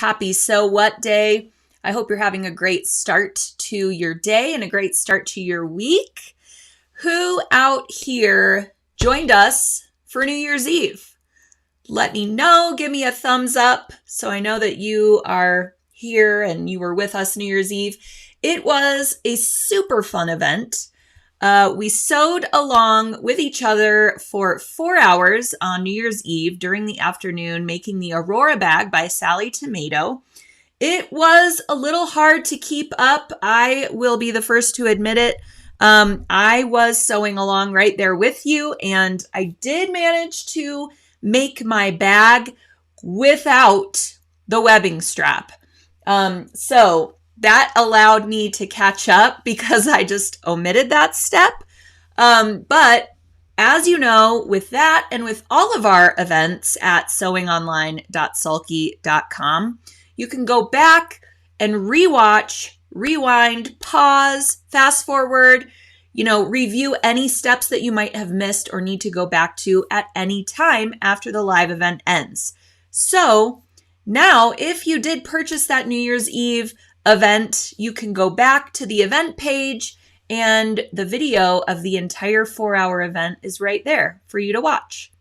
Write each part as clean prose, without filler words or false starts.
Happy So What Day. I hope you're having a great start to your day and a great start to your week. Who out here joined us for New Year's Eve? Let me know. Give me a thumbs up so I know that you are here and you were with us New Year's Eve. It was a super fun event. We sewed along with each other for 4 hours on New Year's Eve during the afternoon, making the Aurora bag by Sally Tomato. It was a little hard to keep up. I will be the first to admit it. I was sewing along right there with you, and I did manage to make my bag without the webbing strap. So that allowed me to catch up because I just omitted that step. But as you know, with that and with all of our events at sewingonline.sulky.com, you can go back and rewatch, rewind, pause, fast forward, review any steps that you might have missed or need to go back to at any time after the live event ends. So now, if you did purchase that New Year's Eve event, you can go back to the event page and the video of the entire 4-hour event is right there for you to watch.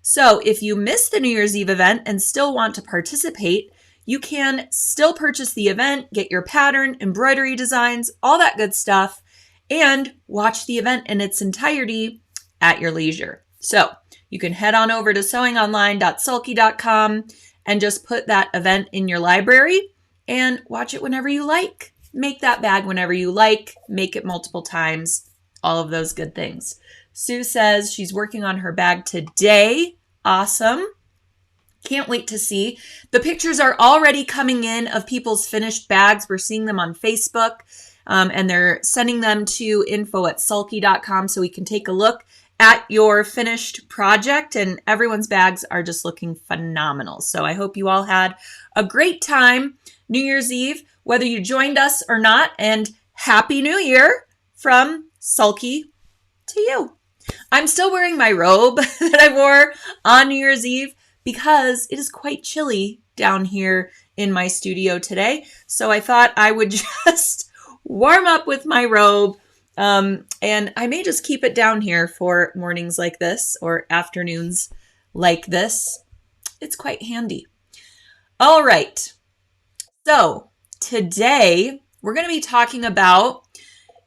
So if you missed the New Year's Eve event and still want to participate, you can still purchase the event, get your pattern, embroidery designs, all that good stuff, and watch the event in its entirety at your leisure. So you can head on over to sewingonline.sulky.com and just put that event in your library and watch it whenever you like. Make that bag whenever you like. Make it multiple times. All of those good things. Sue says she's working on her bag today. Awesome. Can't wait to see. The pictures are already coming in of people's finished bags. We're seeing them on Facebook, and they're sending them to info@sulky.com so we can take a look at your finished project, and everyone's bags are just looking phenomenal. So I hope you all had a great time New Year's Eve, whether you joined us or not, and Happy New Year from Sulky to you. I'm still wearing my robe that I wore on New Year's Eve because it is quite chilly down here in my studio today. So I thought I would just warm up with my robe. And I may just keep it down here for mornings like this or afternoons like this. It's quite handy. All right. So today we're going to be talking about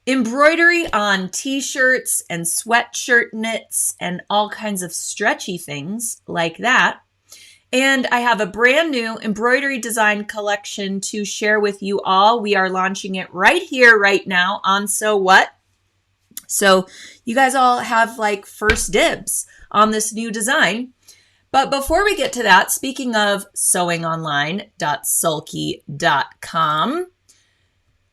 embroidery on t-shirts and sweatshirt knits and all kinds of stretchy things like that. And I have a brand new embroidery design collection to share with you all. We are launching it right here, right now on So What. So you guys all have like first dibs on this new design. But before we get to that, speaking of sewingonline.sulky.com,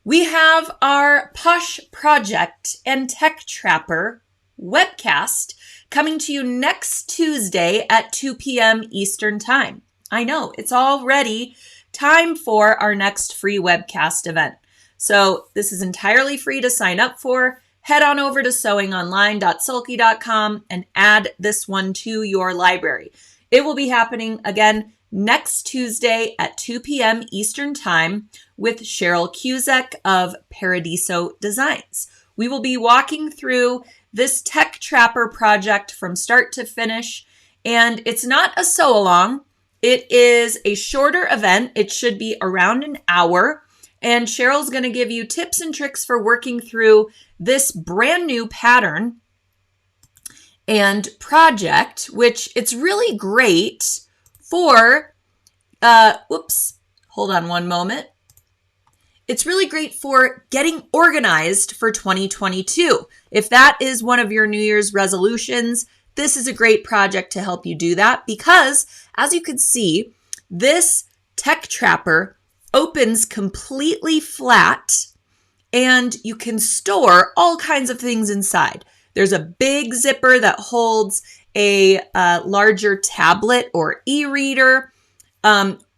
we have our POSH project and Tech Trapper webcast coming to you next Tuesday at 2 p.m. Eastern Time. I know, it's already time for our next free webcast event. So this is entirely free to sign up for. Head on over to sewingonline.sulky.com and add this one to your library. It will be happening again next Tuesday at 2 p.m. Eastern Time with Cheryl Cusack of Paradiso Designs. We will be walking through this Tech Trapper project from start to finish, and it's not a sew-along. It is a shorter event. It should be around an hour, and Cheryl's going to give you tips and tricks for working through this brand new pattern and project, which it's really great for, hold on one moment. It's really great for getting organized for 2022. If that is one of your New Year's resolutions, this is a great project to help you do that because, as you can see, this Tech Trapper opens completely flat and you can store all kinds of things inside. There's a big zipper that holds a larger tablet or e-reader,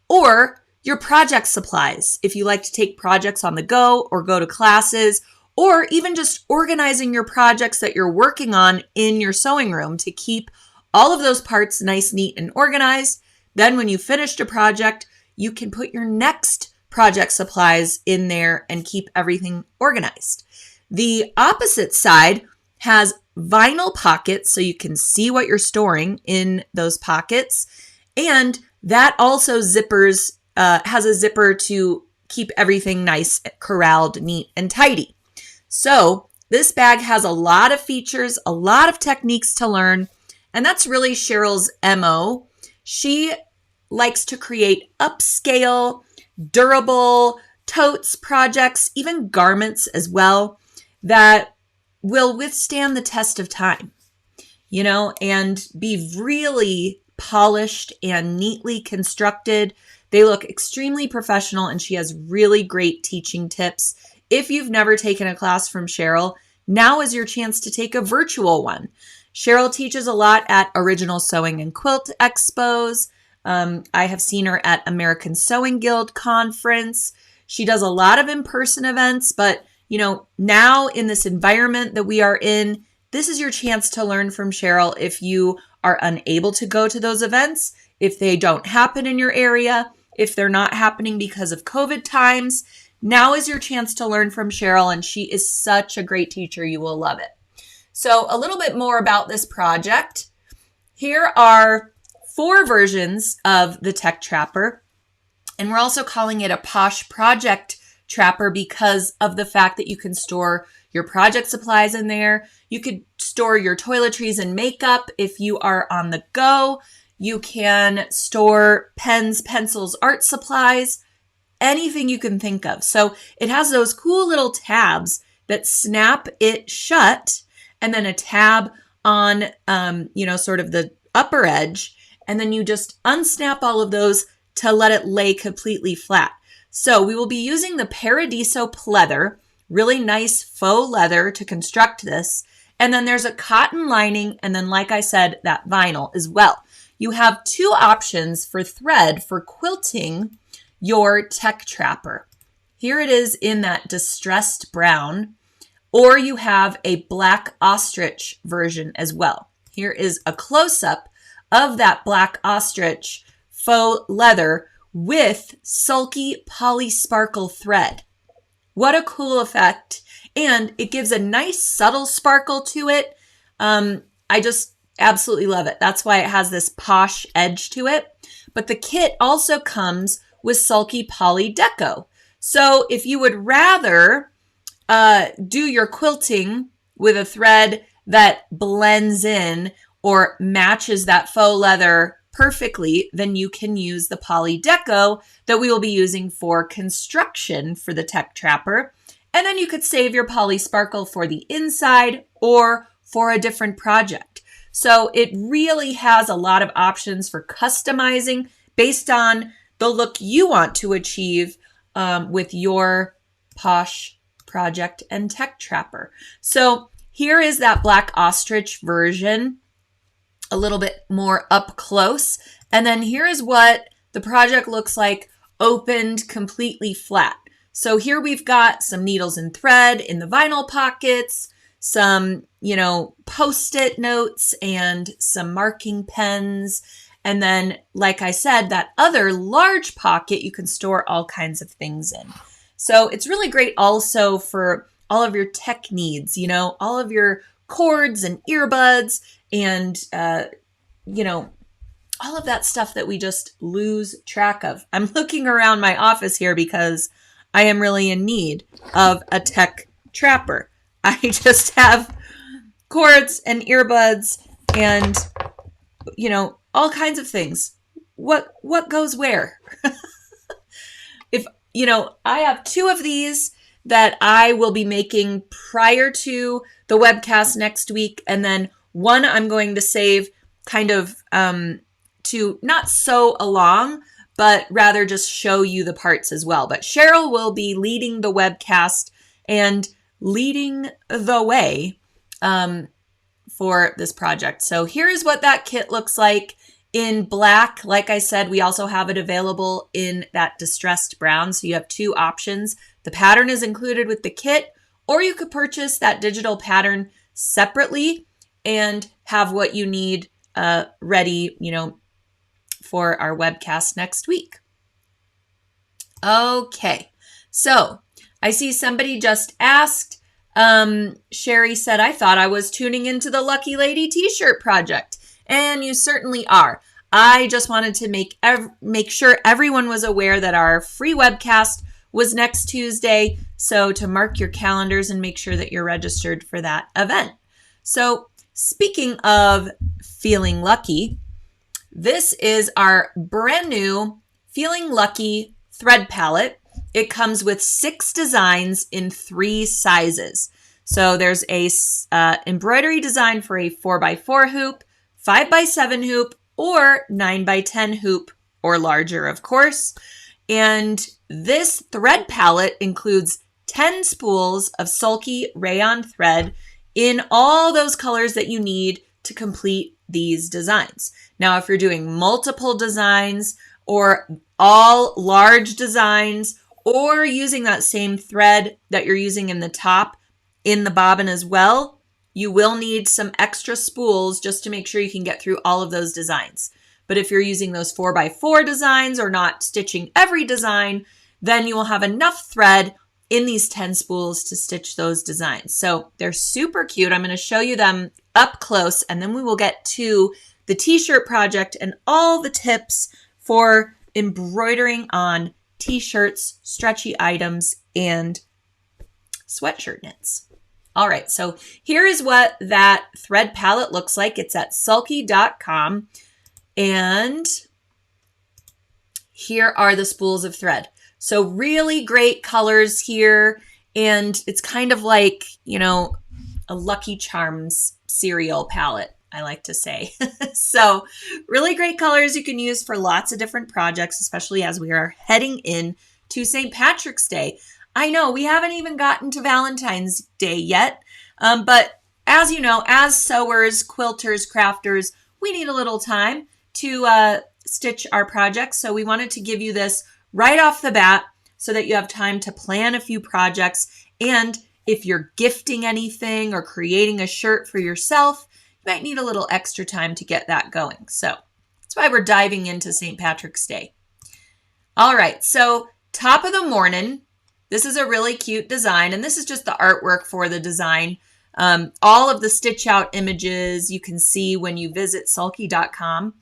or your project supplies if you like to take projects on the go or go to classes, or even just organizing your projects that you're working on in your sewing room to keep all of those parts nice, neat, and organized. Then when you finished a project, you can put your next project supplies in there and keep everything organized. The opposite side has vinyl pockets so you can see what you're storing in those pockets. And that also has a zipper to keep everything nice, corralled, neat, and tidy. So this bag has a lot of features, a lot of techniques to learn, and that's really Cheryl's MO. She likes to create upscale, durable totes, projects, even garments as well that will withstand the test of time, and be really polished and neatly constructed. They look extremely professional, and she has really great teaching tips. If you've never taken a class from Cheryl, now is your chance to take a virtual one. Cheryl teaches a lot at Original Sewing and Quilt Expos. I have seen her at American Sewing Guild Conference. She does a lot of in-person events, but now in this environment that we are in, this is your chance to learn from Cheryl if you are unable to go to those events, if they don't happen in your area, if they're not happening because of COVID times. Now is your chance to learn from Cheryl, and she is such a great teacher. You will love it. So a little bit more about this project. Here are 4 versions of the Tech Trapper, and we're also calling it a POSH project trapper because of the fact that you can store your project supplies in there. You could store your toiletries and makeup if you are on the go. You can store pens, pencils, art supplies, anything you can think of. So it has those cool little tabs that snap it shut, and then a tab on, sort of the upper edge. And then you just unsnap all of those to let it lay completely flat. So we will be using the Paradiso pleather, really nice faux leather to construct this. And then there's a cotton lining. And then, like I said, that vinyl as well. You have 2 options for thread for quilting your Tech Trapper. Here it is in that distressed brown, or you have a black ostrich version as well. Here is a close-up of that black ostrich faux leather with sulky poly sparkle thread. What a cool effect. And it gives a nice subtle sparkle to it. I just absolutely love it. That's why it has this posh edge to it. But the kit also comes with sulky poly deco. So if you would rather do your quilting with a thread that blends in or matches that faux leather perfectly, then you can use the poly deco that we will be using for construction for the Tech Trapper. And then you could save your poly sparkle for the inside or for a different project. So it really has a lot of options for customizing based on the look you want to achieve with your POSH project and Tech Trapper. So here is that black ostrich version, a little bit more up close. And then here is what the project looks like opened completely flat. So here we've got some needles and thread in the vinyl pockets, some, Post-it notes and some marking pens. And then, like I said, that other large pocket you can store all kinds of things in. So it's really great also for all of your tech needs, all of your cords and earbuds and, all of that stuff that we just lose track of. I'm looking around my office here because I am really in need of a Tech Trapper. I just have cords and earbuds and, all kinds of things. What goes where? I have 2 of these that I will be making prior to the webcast next week. And then one I'm going to save kind of to not sew along, but rather just show you the parts as well. But Cheryl will be leading the webcast and leading the way for this project. So here is what that kit looks like in black. Like I said, we also have it available in that distressed brown. So you have 2 options. The pattern is included with the kit, or you could purchase that digital pattern separately and have what you need ready, for our webcast next week. Okay, so I see somebody just asked. Sherry said, I thought I was tuning into the Lucky Lady t-shirt project. And you certainly are. I just wanted to make sure everyone was aware that our free webcast was next Tuesday. So to mark your calendars and make sure that you're registered for that event. So speaking of feeling lucky, this is our brand new Feeling Lucky thread palette. It comes with 6 designs in 3 sizes. So there's a embroidery design for a 4x4 hoop, 5x7 hoop, or 9x10 hoop, or larger, of course. And this thread palette includes 10 spools of sulky rayon thread in all those colors that you need to complete these designs. Now, if you're doing multiple designs or all large designs, or using that same thread that you're using in the top in the bobbin as well, you will need some extra spools just to make sure you can get through all of those designs. But if you're using those 4x4 designs or not stitching every design, then you will have enough thread in these 10 spools to stitch those designs. So they're super cute. I'm going to show you them up close, and then we will get to the t-shirt project and all the tips for embroidering on t-shirts, stretchy items, and sweatshirt knits. All right, so here is what that thread palette looks like. It's at sulky.com, and here are the spools of thread. So really great colors here, and it's kind of like, you know, a Lucky Charms cereal palette, I like to say. So really great colors you can use for lots of different projects, especially as we are heading in to St. Patrick's Day. I know we haven't even gotten to Valentine's Day yet, but as you know, as sewers, quilters, crafters, we need a little time to stitch our projects. So we wanted to give you this right off the bat so that you have time to plan a few projects. And if you're gifting anything or creating a shirt for yourself, you might need a little extra time to get that going. So that's why we're diving into St. Patrick's Day. All right, so top of the morning, this is a really cute design, and this is just the artwork for the design. All of the stitch out images you can see when you visit sulky.com.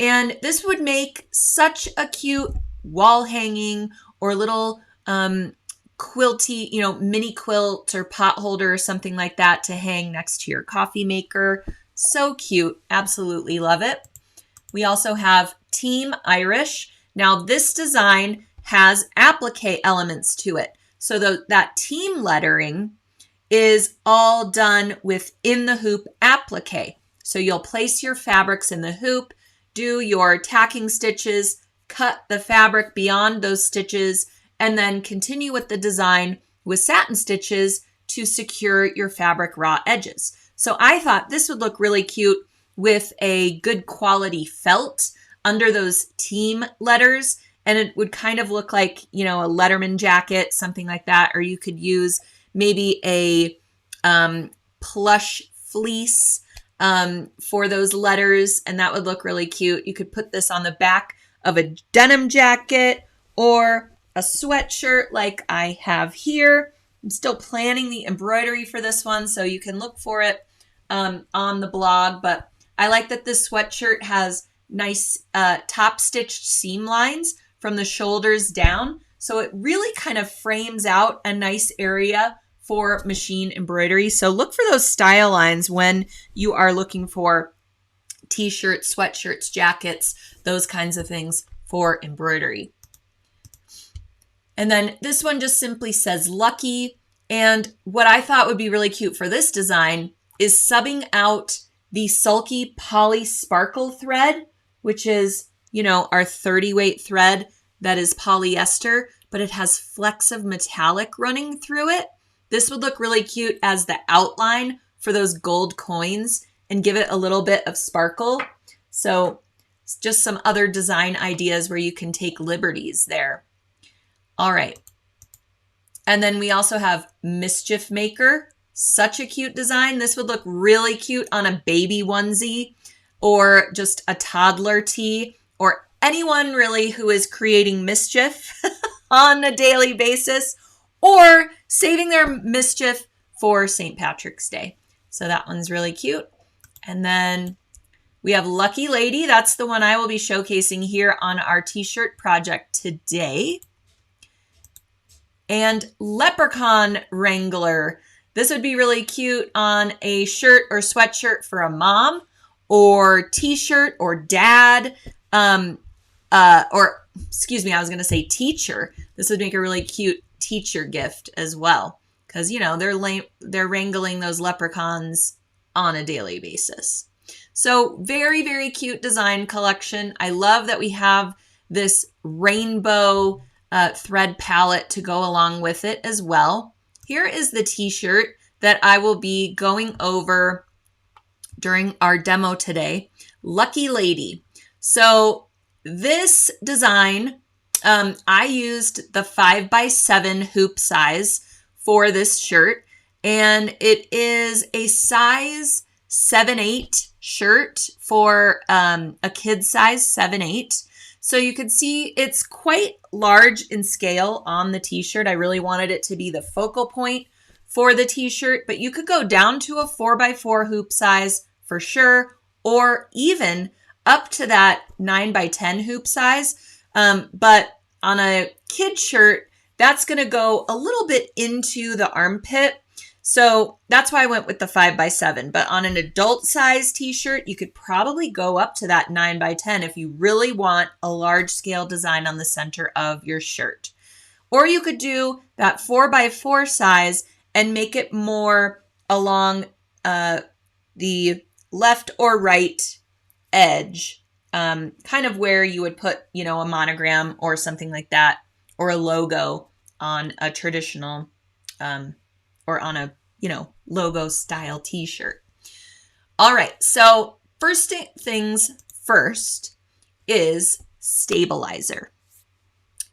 And this would make such a cute wall hanging or little quilty, you know, mini quilt or pot holder or something like that to hang next to your coffee maker. So cute. Absolutely love it. We also have Team Irish. Now this design has applique elements to it. So that team lettering is all done within the hoop applique. So you'll place your fabrics in the hoop, do your tacking stitches, cut the fabric beyond those stitches, and then continue with the design with satin stitches to secure your fabric raw edges. So I thought this would look really cute with a good quality felt under those team letters. And it would kind of look like, you know, a Letterman jacket, something like that. Or you could use maybe a plush fleece for those letters. And that would look really cute. You could put this on the back of a denim jacket or a sweatshirt like I have here. I'm still planning the embroidery for this one, so you can look for it on the blog. But I like that this sweatshirt has nice top stitched seam lines from the shoulders down. So it really kind of frames out a nice area for machine embroidery. So look for those style lines when you are looking for t-shirts, sweatshirts, jackets, those kinds of things for embroidery. And then this one just simply says Lucky. And what I thought would be really cute for this design is subbing out the Sulky Poly Sparkle thread, which is, you know, our 30 weight thread that is polyester, but it has flecks of metallic running through it. This would look really cute as the outline for those gold coins and give it a little bit of sparkle. So just some other design ideas where you can take liberties there. All right. And then we also have Mischief Maker. Such a cute design. This would look really cute on a baby onesie or just a toddler tee or anyone really who is creating mischief on a daily basis, or saving their mischief for St. Patrick's Day. So that one's really cute. And then we have Lucky Lady. That's the one I will be showcasing here on our T-shirt project today. And Leprechaun Wrangler. This would be really cute on a shirt or sweatshirt for a mom, or T-shirt or dad, or excuse me, I was going to say teacher. This would make a really cute teacher gift as well, because you know they're wrangling those leprechauns on a daily basis. So very, very cute design collection. I love that we have this rainbow thread palette to go along with it as well. Here is the T-shirt that I will be going over during our demo today. Lucky Lady. So this design, I used the 5x7 hoop size for this shirt, and it is a size 7/8 shirt for a kid size 7/8. So you can see it's quite large in scale on the T-shirt. I really wanted it to be the focal point for the T-shirt, but you could go down to a 4x4 hoop size for sure, or even up to that 9x10 hoop size. But on a kid shirt, that's going to go a little bit into the armpit. So that's why I went with the 5x7. But on an adult size T-shirt, you could probably go up to that 9x10 if you really want a large scale design on the center of your shirt. Or you could do that 4x4 size and make it more along the left or right edge, kind of where you would put, you know, a monogram or something like that, or a logo on a traditional or on a, you know, logo style T-shirt. All right, so first things first is stabilizer.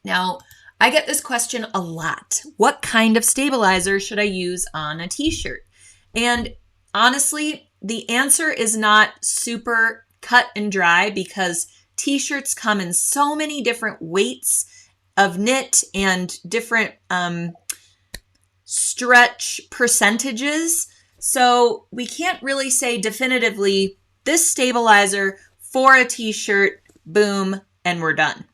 Now, I get this question a lot. What kind of stabilizer should I use on a T-shirt? And honestly, the answer is not super cut and dry, because T-shirts come in so many different weights of knit and different stretch percentages. So we can't really say definitively this stabilizer for a T-shirt, boom, and we're done.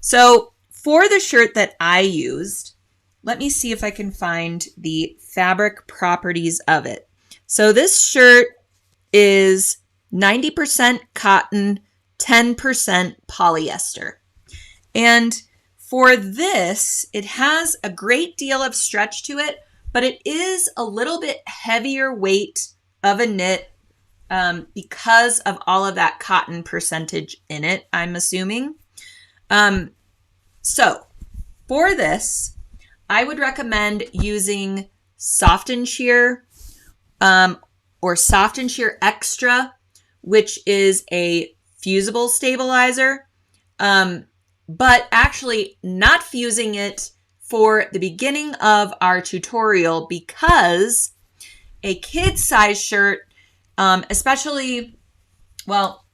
So for the shirt that I used, let me see if I can find the fabric properties of it. So this shirt is 90% cotton, 10% polyester. And for this, it has a great deal of stretch to it, but it is a little bit heavier weight of a knit because of all of that cotton percentage in it, I'm assuming. So for this, I would recommend using Soft and Sheer or Soft and Sheer Extra, which is a fusible stabilizer. But actually not fusing it for the beginning of our tutorial, because a kid size shirt, especially, well,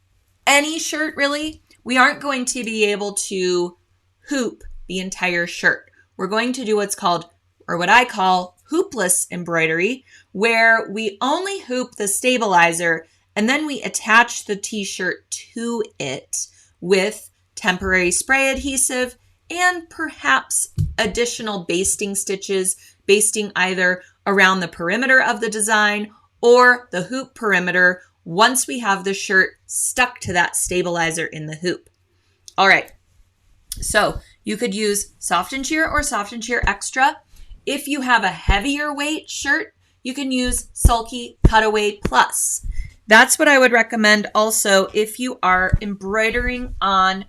any shirt really, we aren't going to be able to hoop the entire shirt. We're going to do what's called, or what I call, hoopless embroidery, where we only hoop the stabilizer and then we attach the T-shirt to it with temporary spray adhesive and perhaps additional basting stitches, basting either around the perimeter of the design or the hoop perimeter once we have the shirt stuck to that stabilizer in the hoop. All right, so you could use Soft and Sheer or Soft and Sheer Extra. If you have a heavier weight shirt, you can use Sulky Cutaway Plus. That's what I would recommend also if you are embroidering on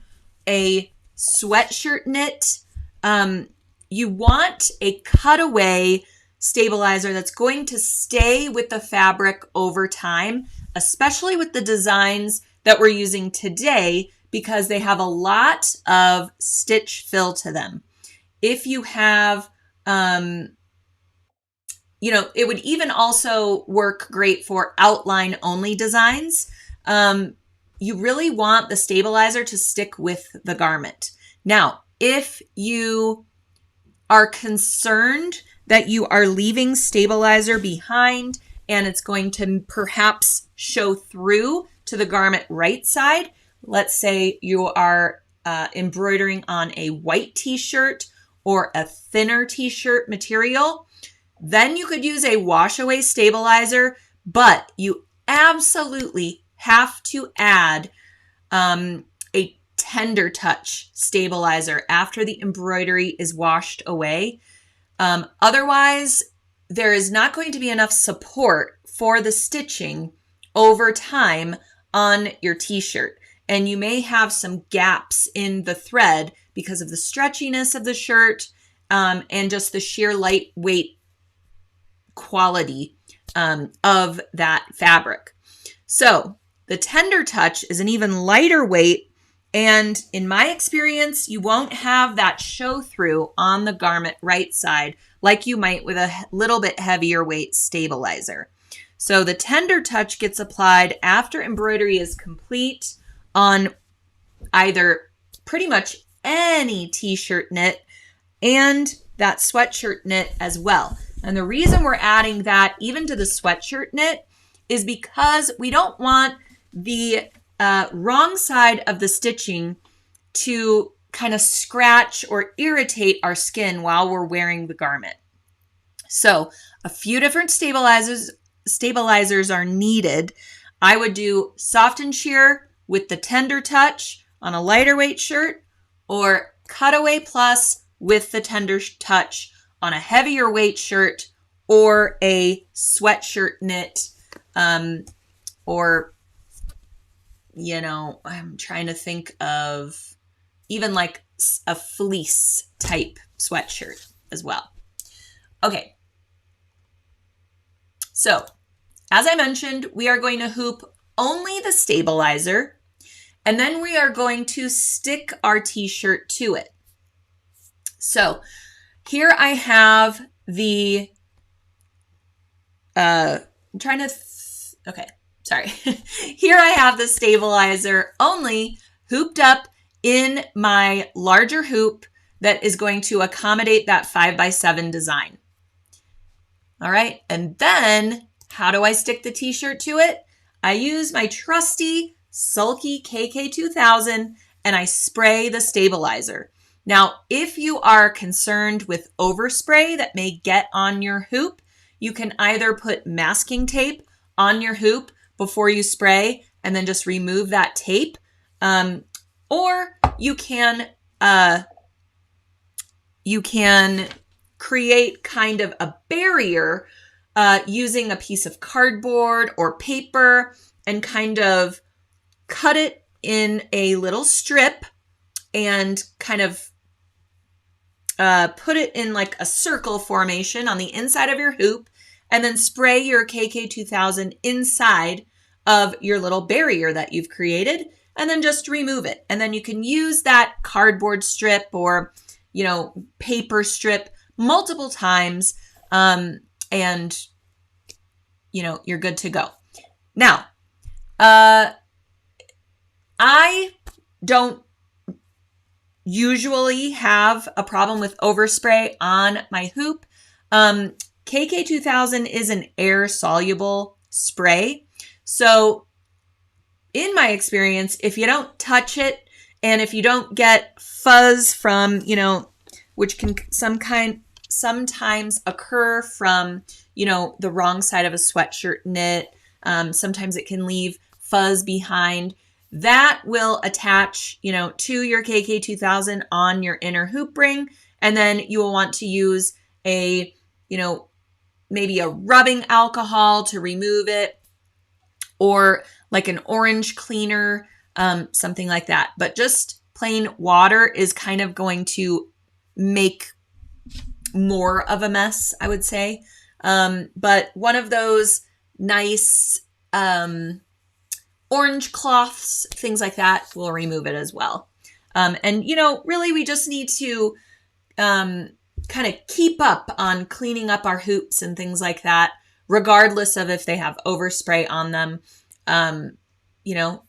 a sweatshirt knit. You want a cutaway stabilizer that's going to stay with the fabric over time, especially with the designs that we're using today, because they have a lot of stitch fill to them. If you have, it would even also work great for outline only designs. You really want the stabilizer to stick with the garment. Now, if you are concerned that you are leaving stabilizer behind and it's going to perhaps show through to the garment right side. Let's say you are embroidering on a white t-shirt or a thinner t-shirt material. Then you could use a wash away stabilizer, but you absolutely have to add a tender touch stabilizer after the embroidery is washed away. Otherwise, there is not going to be enough support for the stitching over time on your t-shirt. And you may have some gaps in the thread because of the stretchiness of the shirt and just the sheer lightweight quality of that fabric. So the tender touch is an even lighter weight. And in my experience, you won't have that show through on the garment right side like you might with a little bit heavier weight stabilizer. So the tender touch gets applied after embroidery is complete on either pretty much any t-shirt knit and that sweatshirt knit as well. And the reason we're adding that even to the sweatshirt knit is because we don't want the wrong side of the stitching to kind of scratch or irritate our skin while we're wearing the garment. So a few different stabilizers are needed. I would do soft and sheer with the tender touch on a lighter weight shirt, or cutaway plus with the tender touch on a heavier weight shirt or a sweatshirt knit, or, you know, I'm trying to think of even like a fleece type sweatshirt as well. Okay. So, as I mentioned, we are going to hoop only the stabilizer, and then we are going to stick our t-shirt to it. So, here I have the, I'm trying to, okay, sorry. Here I have the stabilizer only hooped up in my larger hoop that is going to accommodate that 5x7 design. All right, and then how do I stick the t-shirt to it? I use my trusty Sulky KK2000 and I spray the stabilizer. Now, if you are concerned with overspray that may get on your hoop, you can either put masking tape on your hoop before you spray and then just remove that tape, or you can create kind of a barrier using a piece of cardboard or paper and kind of cut it in a little strip and kind of put it in like a circle formation on the inside of your hoop, and then spray your KK2000 inside of your little barrier that you've created, and then just remove it. And then you can use that cardboard strip or, you know, paper strip multiple times, and, you know, you're good to go. Now, I don't usually have a problem with overspray on my hoop. KK2000 is an air-soluble spray. So in my experience, if you don't touch it and if you don't get fuzz from, you know, which can sometimes occur from, you know, the wrong side of a sweatshirt knit, sometimes it can leave fuzz behind. That will attach, you know, to your KK2000 on your inner hoop ring. And then you will want to use a, you know, maybe a rubbing alcohol to remove it, or like an orange cleaner, something like that. But just plain water is kind of going to make more of a mess, I would say. But one of those nice, orange cloths, things like that, will remove it as well. And, you know, really we just need to kind of keep up on cleaning up our hoops and things like that, regardless of if they have overspray on them. You know,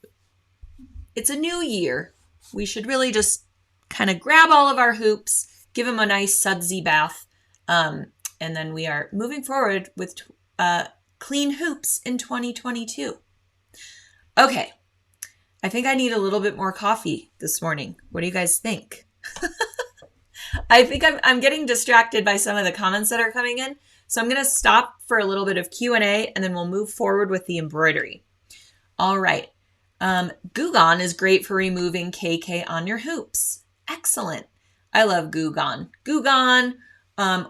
it's a new year. We should really just kind of grab all of our hoops, give them a nice sudsy bath. And then we are moving forward with clean hoops in 2022. Okay. I think I need a little bit more coffee this morning. What do you guys think? I think I'm getting distracted by some of the comments that are coming in. So I'm going to stop for a little bit of Q&A and then we'll move forward with the embroidery. All right. Goo Gone is great for removing KK on your hoops. Excellent. I love Goo Gone. Goo Gone,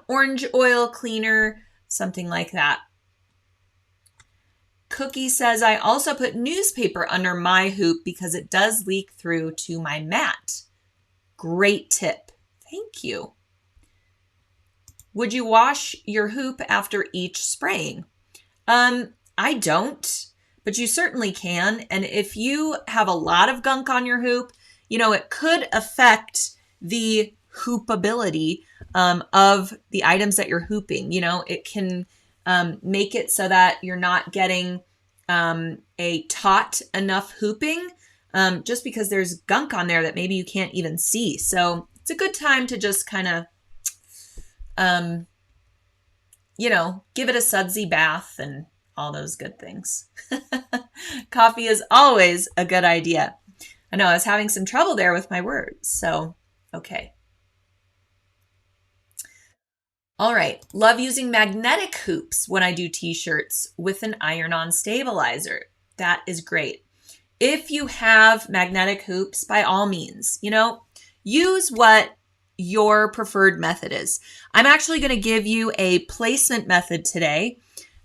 orange oil cleaner, something like that. Cookie says, I also put newspaper under my hoop because it does leak through to my mat. Great tip. Thank you. Would you wash your hoop after each spraying? I don't, but you certainly can. And if you have a lot of gunk on your hoop, it could affect the hoopability of the items that you're hooping. It can make it so that you're not getting a taut enough hooping just because there's gunk on there that maybe you can't even see. So it's a good time to just kind of, give it a sudsy bath and all those good things. Coffee is always a good idea. I know I was having some trouble there with my words. So, okay. All right. Love using magnetic hoops when I do t-shirts with an iron-on stabilizer. That is great. If you have magnetic hoops, by all means, use what your preferred method is. I'm actually going to give you a placement method today.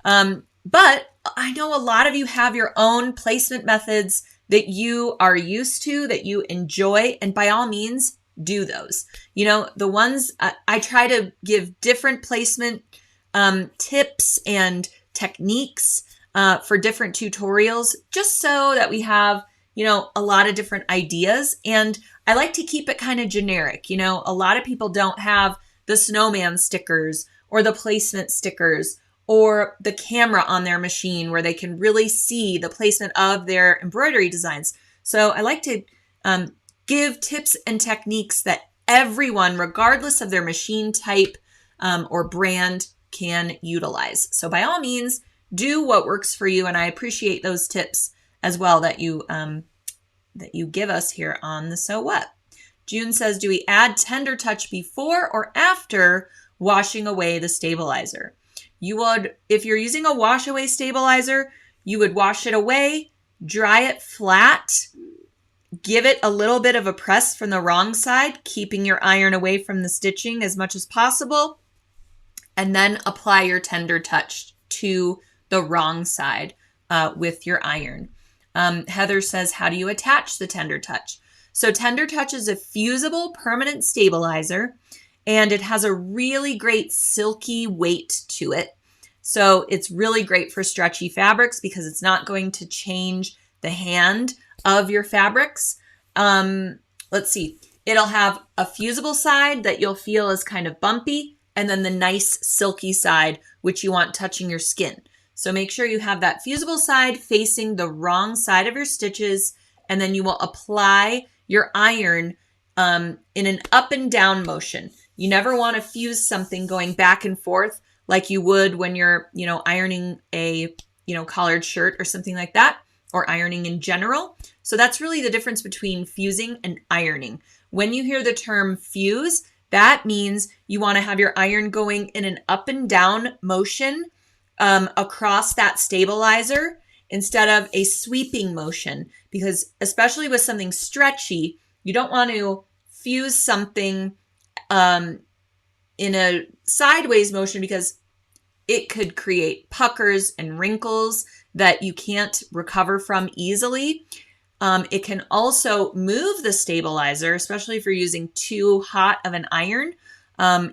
But I know a lot of you have your own placement methods that you are used to, that you enjoy, and by all means, do those. The ones I try to give different placement tips and techniques for different tutorials, just so that we have, a lot of different ideas. And I like to keep it kind of generic. A lot of people don't have the snowman stickers or the placement stickers or the camera on their machine where they can really see the placement of their embroidery designs. So I like to give tips and techniques that everyone, regardless of their machine type or brand, can utilize. So by all means, do what works for you. And I appreciate those tips as well that you give us here on the So What. June says, do we add tender touch before or after washing away the stabilizer? You would, if you're using a wash away stabilizer, you would wash it away, dry it flat, give it a little bit of a press from the wrong side, keeping your iron away from the stitching as much as possible, and then apply your tender touch to the wrong side with your iron. Heather says, how do you attach the tender touch? So tender touch is a fusible permanent stabilizer, and it has a really great silky weight to it. So it's really great for stretchy fabrics because it's not going to change the hand of your fabrics. Let's see. It'll have a fusible side that you'll feel is kind of bumpy, and then the nice silky side, which you want touching your skin. So make sure you have that fusible side facing the wrong side of your stitches, and then you will apply your iron in an up and down motion. You never want to fuse something going back and forth like you would when you're, ironing a, collared shirt or something like that, or ironing in general. So that's really the difference between fusing and ironing. When you hear the term fuse, that means you want to have your iron going in an up and down motion across that stabilizer instead of a sweeping motion, because especially with something stretchy, you don't want to fuse something in a sideways motion because it could create puckers and wrinkles that you can't recover from easily. It can also move the stabilizer, especially if you're using too hot of an iron.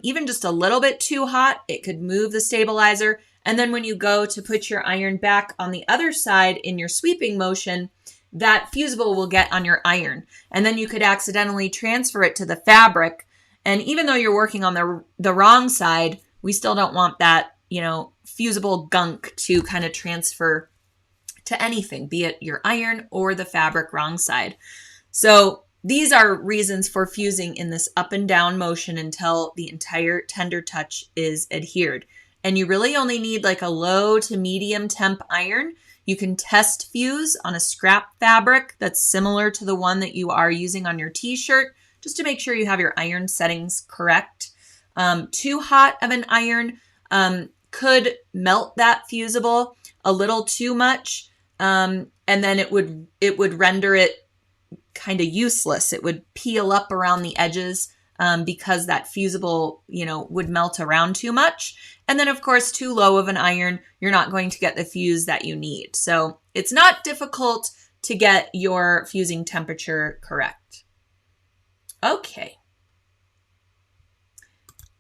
Even just a little bit too hot, it could move the stabilizer. And then when you go to put your iron back on the other side in your sweeping motion, that fusible will get on your iron. And then you could accidentally transfer it to the fabric. And even though you're working on the wrong side, we still don't want that, fusible gunk to kind of transfer to anything, be it your iron or the fabric wrong side. So these are reasons for fusing in this up and down motion until the entire tender touch is adhered. And you really only need like a low to medium temp iron. You can test fuse on a scrap fabric that's similar to the one that you are using on your t-shirt, just to make sure you have your iron settings correct. Too hot of an iron could melt that fusible a little too much, and then it would render it kind of useless. It would peel up around the edges because that fusible, would melt around too much. And then, of course, too low of an iron, you're not going to get the fuse that you need. So it's not difficult to get your fusing temperature correct. Okay.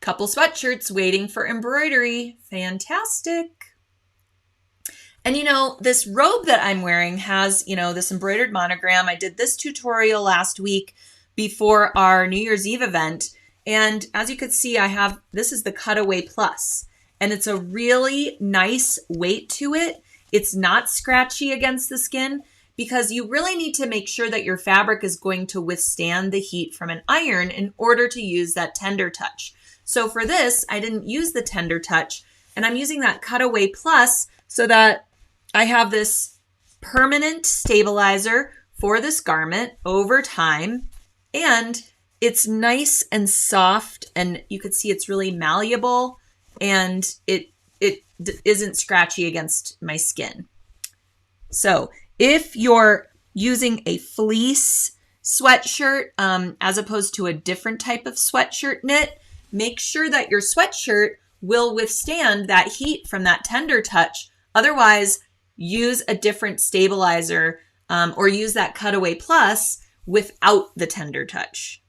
Couple sweatshirts waiting for embroidery. Fantastic. And this robe that I'm wearing has, this embroidered monogram. I did this tutorial last week before our New Year's Eve event. And as you could see, this is the Cutaway Plus, and it's a really nice weight to it. It's not scratchy against the skin because you really need to make sure that your fabric is going to withstand the heat from an iron in order to use that tender touch. So for this, I didn't use the tender touch, and I'm using that Cutaway Plus so that I have this permanent stabilizer for this garment over time, and it's nice and soft, and you can see it's really malleable, and it isn't scratchy against my skin. So if you're using a fleece sweatshirt as opposed to a different type of sweatshirt knit, make sure that your sweatshirt will withstand that heat from that tender touch. Otherwise, use a different stabilizer or use that Cutaway Plus without the tender touch.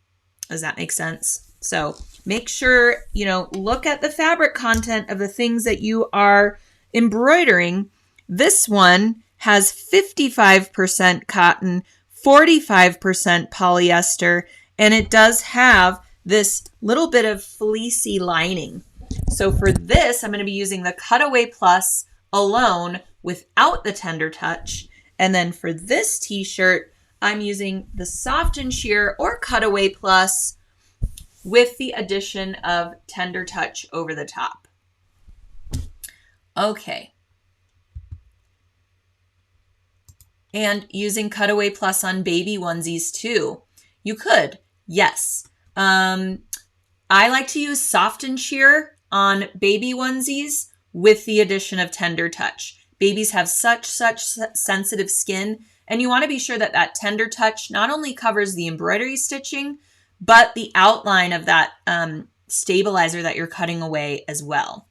Does that make sense? So make sure, look at the fabric content of the things that you are embroidering. This one has 55% cotton, 45% polyester, and it does have this little bit of fleecy lining. So for this, I'm going to be using the Cutaway Plus alone without the tender touch. And then for this t-shirt, I'm using the Soft and Sheer or Cutaway Plus with the addition of tender touch over the top. Okay. And using Cutaway Plus on baby onesies too. You could, yes. I like to use Soft and Sheer on baby onesies with the addition of tender touch. Babies have such sensitive skin, and you want to be sure that that tender touch not only covers the embroidery stitching, but the outline of that stabilizer that you're cutting away as well.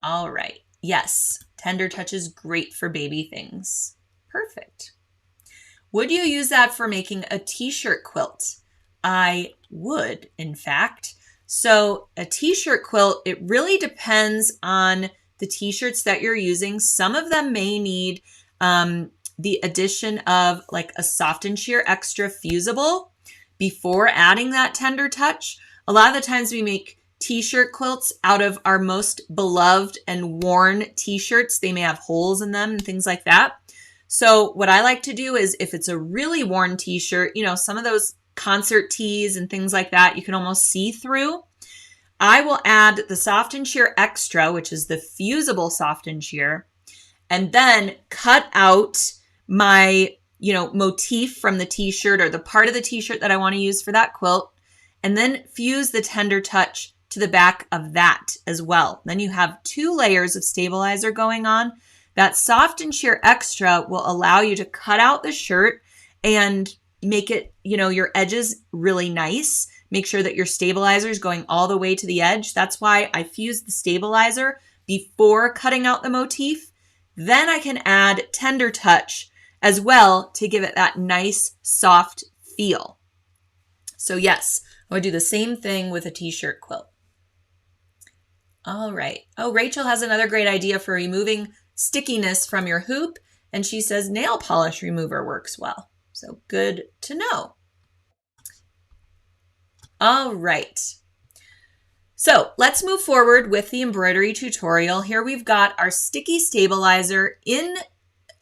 All right. Yes, tender touch is great for baby things. Perfect. Would you use that for making a t-shirt quilt? I would, in fact. So a t-shirt quilt, it really depends on the t-shirts that you're using. Some of them may need the addition of like a Soft and Sheer extra fusible before adding that tender touch. A lot of the times we make t-shirt quilts out of our most beloved and worn t-shirts. They may have holes in them and things like that. So what I like to do is if it's a really worn t-shirt, some of those concert tees and things like that, you can almost see through. I will add the Soft and Sheer Extra, which is the fusible Soft and Sheer, and then cut out my, motif from the t-shirt or the part of the t-shirt that I want to use for that quilt, and then fuse the tender touch to the back of that as well. Then you have 2 layers of stabilizer going on. That Soft and Sheer Extra will allow you to cut out the shirt and make it, your edges really nice. Make sure that your stabilizer is going all the way to the edge. That's why I fuse the stabilizer before cutting out the motif. Then I can add tender touch as well to give it that nice, soft feel. So yes, I would do the same thing with a t-shirt quilt. All right. Oh, Rachel has another great idea for removing stickiness from your hoop, and she says nail polish remover works well. So good to know. All right. So let's move forward with the embroidery tutorial. Here we've got our sticky stabilizer in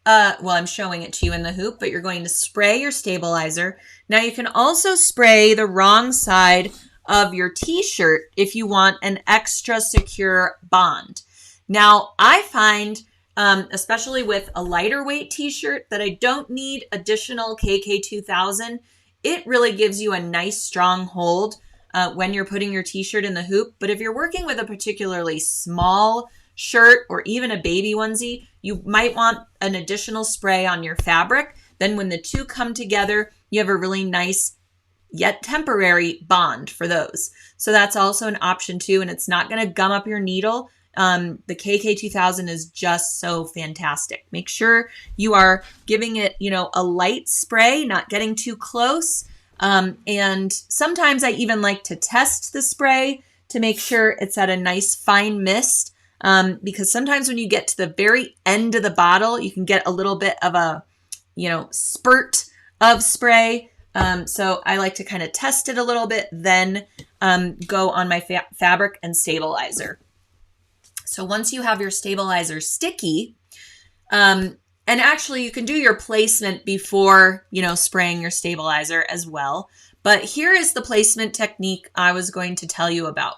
well, I'm showing it to you in the hoop, but you're going to spray your stabilizer. Now you can also spray the wrong side of your t-shirt if you want an extra secure bond. Now I find, especially with a lighter weight t-shirt, that I don't need additional KK2000. It really gives you a nice strong hold when you're putting your t-shirt in the hoop. But if you're working with a particularly small shirt or even a baby onesie, you might want an additional spray on your fabric. Then when the two come together, you have a really nice yet temporary bond for those. So that's also an option too, and it's not going to gum up your needle. The KK2000 is just so fantastic. Make sure you are giving it, a light spray, not getting too close. And sometimes I even like to test the spray to make sure it's at a nice fine mist. Because sometimes when you get to the very end of the bottle, you can get a little bit of a, spurt of spray. So I like to kind of test it a little bit, then go on my fabric and stabilizer. So once you have your stabilizer sticky, and actually you can do your placement before, spraying your stabilizer as well. But here is the placement technique I was going to tell you about.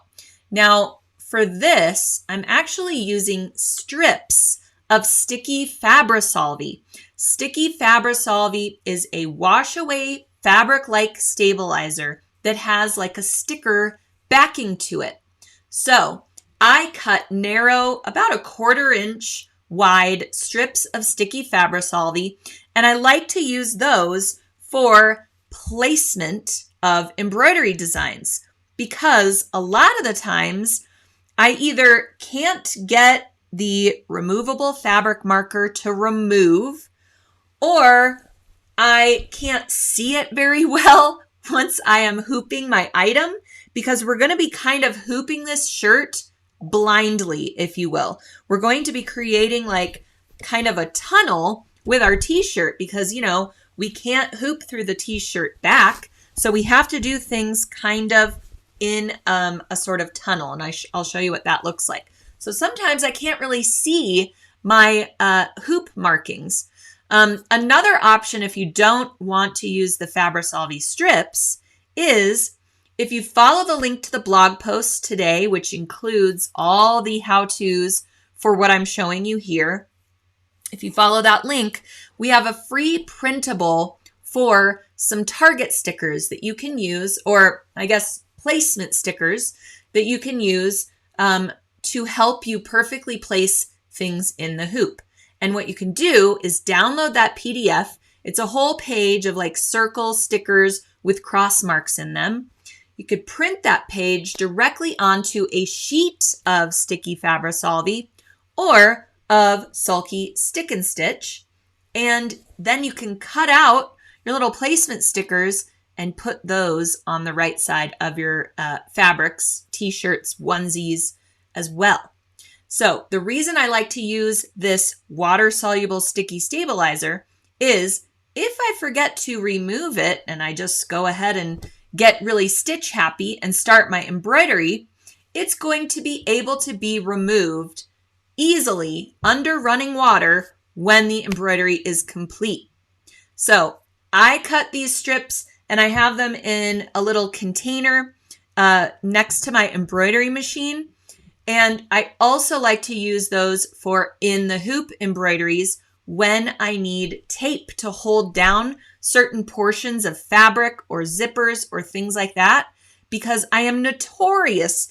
Now, for this, I'm actually using strips of sticky Fabrisolve. Sticky Fabrisolve is a wash away fabric-like stabilizer that has like a sticker backing to it. So I cut narrow, about a 1/4 inch wide strips of sticky Fabrisolve, and I like to use those for placement of embroidery designs because a lot of the times I either can't get the removable fabric marker to remove, or I can't see it very well once I am hooping my item, because we're going to be kind of hooping this shirt blindly, if you will. We're going to be creating like kind of a tunnel with our t-shirt because, we can't hoop through the t-shirt back. So we have to do things kind of in a sort of tunnel. And I'll show you what that looks like. So sometimes I can't really see my hoop markings. Another option, if you don't want to use the Fabrisolve strips, is if you follow the link to the blog post today, which includes all the how-tos for what I'm showing you here. If you follow that link, we have a free printable for some Target stickers that you can use, or I guess placement stickers that you can use to help you perfectly place things in the hoop. And what you can do is download that PDF. It's a whole page of like circle stickers with cross marks in them. You could print that page directly onto a sheet of sticky Fabrisolve or of sulky stick and stitch. And then you can cut out your little placement stickers and put those on the right side of your fabrics, t-shirts, onesies as well. So the reason I like to use this water-soluble sticky stabilizer is if I forget to remove it and I just go ahead and get really stitch happy and start my embroidery, it's going to be able to be removed easily under running water when the embroidery is complete. So I cut these strips and I have them in a little container next to my embroidery machine. And I also like to use those for in the hoop embroideries when I need tape to hold down certain portions of fabric or zippers or things like that, because I am notorious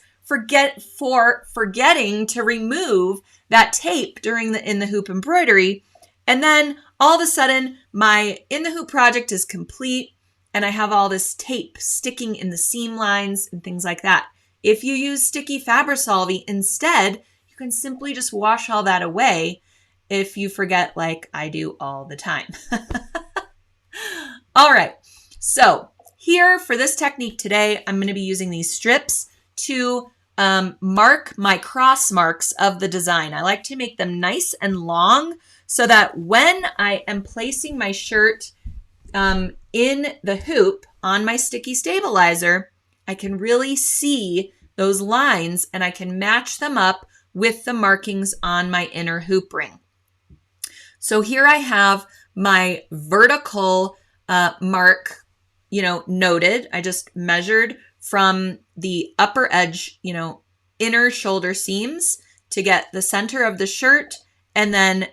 for forgetting to remove that tape during the in the hoop embroidery. And then all of a sudden my in the hoop project is complete and I have all this tape sticking in the seam lines and things like that. If you use sticky Fabrisolve instead, you can simply just wash all that away if you forget, like I do all the time. All right, so here for this technique today, I'm going to be using these strips to mark my cross marks of the design. I like to make them nice and long so that when I am placing my shirt in the hoop on my sticky stabilizer, I can really see those lines and I can match them up with the markings on my inner hoop ring. So here I have my vertical mark, noted. I just measured from the upper edge, inner shoulder seams to get the center of the shirt, and then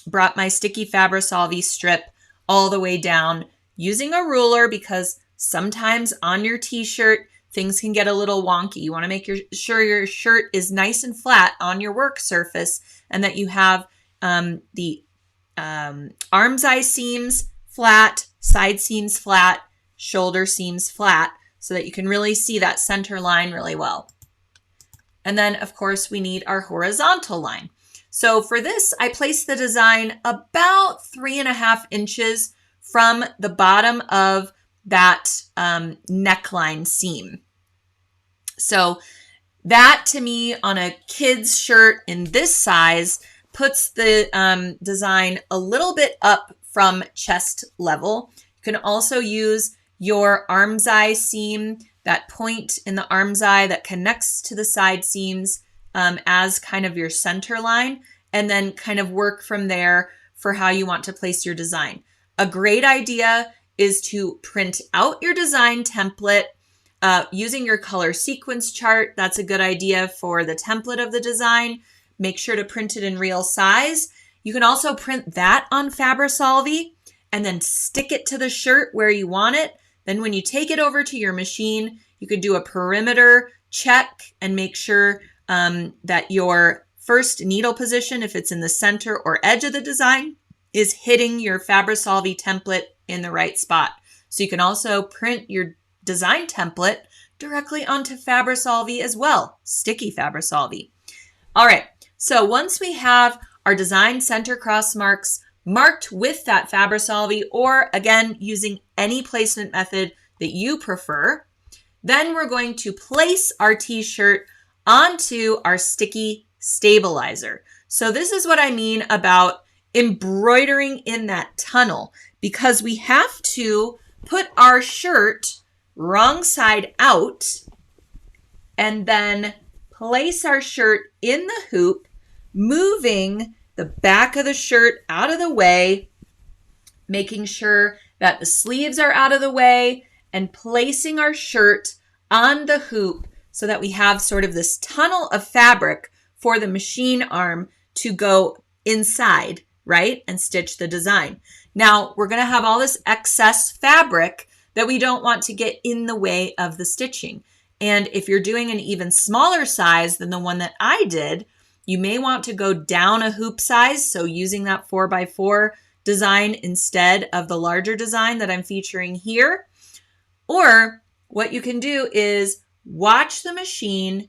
brought my sticky Fabri-Solvi strip all the way down using a ruler, because sometimes on your t-shirt, things can get a little wonky. You want to make sure your shirt is nice and flat on your work surface, and that you have the arm's eye seams flat, side seams flat, shoulder seams flat, so that you can really see that center line really well. And then, of course, we need our horizontal line. So for this, I placed the design about 3.5 inches from the bottom of that neckline seam. So that, to me, on a kid's shirt in this size, puts the design a little bit up from chest level. You can also use your arm's eye seam, that point in the arm's eye that connects to the side seams, as kind of your center line, and then kind of work from there for how you want to place your design. A great idea is to print out your design template using your color sequence chart. That's a good idea for the template of the design. Make sure to print it in real size. You can also print that on Fabri-Solvi and then stick it to the shirt where you want it. Then when you take it over to your machine, you could do a perimeter check and make sure that your first needle position, if it's in the center or edge of the design, is hitting your Fabri-Solvi template in the right spot. So you can also print your design template directly onto Fabri-Solvi as well, sticky Fabri-Solvi. All right, so once we have our design center cross marks marked with that Fabri-Solvi, or again, using any placement method that you prefer, then we're going to place our t-shirt onto our sticky stabilizer. So this is what I mean about embroidering in that tunnel, because we have to put our shirt wrong side out and then place our shirt in the hoop, moving the back of the shirt out of the way, making sure that the sleeves are out of the way, and placing our shirt on the hoop so that we have sort of this tunnel of fabric for the machine arm to go inside, right? And stitch the design. Now, we're going to have all this excess fabric that we don't want to get in the way of the stitching. And if you're doing an even smaller size than the one that I did, you may want to go down a hoop size. So using that 4x4 design instead of the larger design that I'm featuring here. Or what you can do is watch the machine,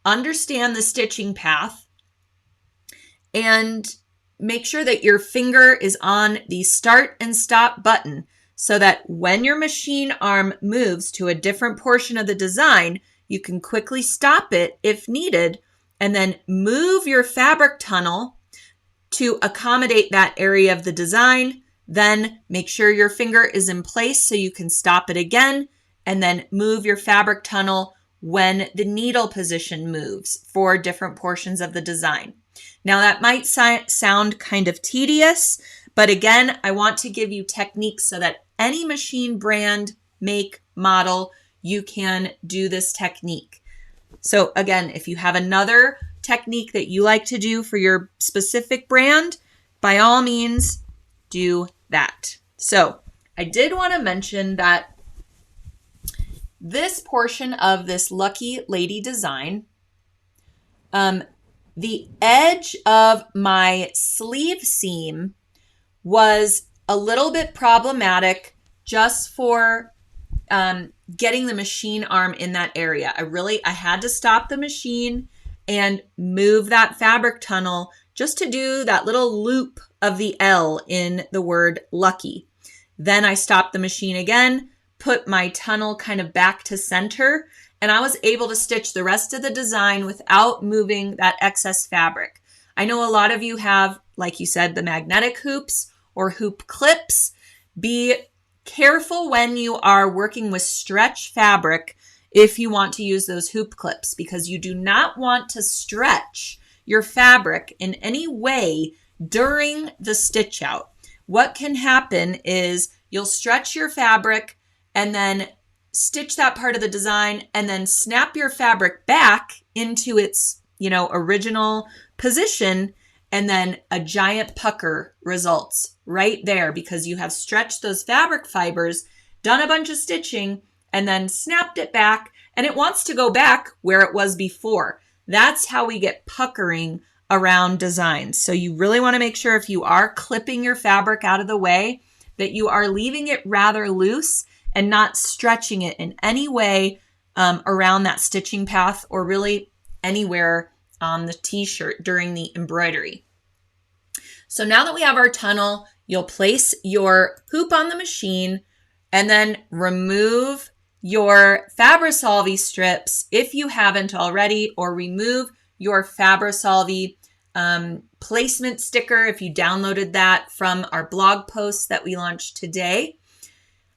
understand the stitching path, and make sure that your finger is on the start and stop button so that when your machine arm moves to a different portion of the design, you can quickly stop it if needed, and then move your fabric tunnel to accommodate that area of the design. Then make sure your finger is in place so you can stop it again, and then move your fabric tunnel when the needle position moves for different portions of the design. Now that might sound kind of tedious, but again, I want to give you techniques so that any machine brand, make, model, you can do this technique. So again, if you have another technique that you like to do for your specific brand, by all means, do that. So I did want to mention that this portion of this Lucky Lady design, the edge of my sleeve seam was a little bit problematic just for getting the machine arm in that area. I had to stop the machine and move that fabric tunnel just to do that little loop of the L in the word lucky. Then I stopped the machine again, put my tunnel kind of back to center, and I was able to stitch the rest of the design without moving that excess fabric. I know a lot of you have, like you said, the magnetic hoops or hoop clips. Be careful when you are working with stretch fabric if you want to use those hoop clips, because you do not want to stretch your fabric in any way during the stitch out. What can happen is you'll stretch your fabric and then stitch that part of the design and then snap your fabric back into its, original position, and then a giant pucker results right there because you have stretched those fabric fibers, done a bunch of stitching, and then snapped it back, and it wants to go back where it was before. That's how we get puckering around designs. So you really want to make sure if you are clipping your fabric out of the way that you are leaving it rather loose and not stretching it in any way around that stitching path or really anywhere on the t-shirt during the embroidery. So now that we have our tunnel, you'll place your hoop on the machine and then remove your Fabri-Solvi strips if you haven't already, or remove your Fabri-Solvi placement sticker if you downloaded that from our blog post that we launched today.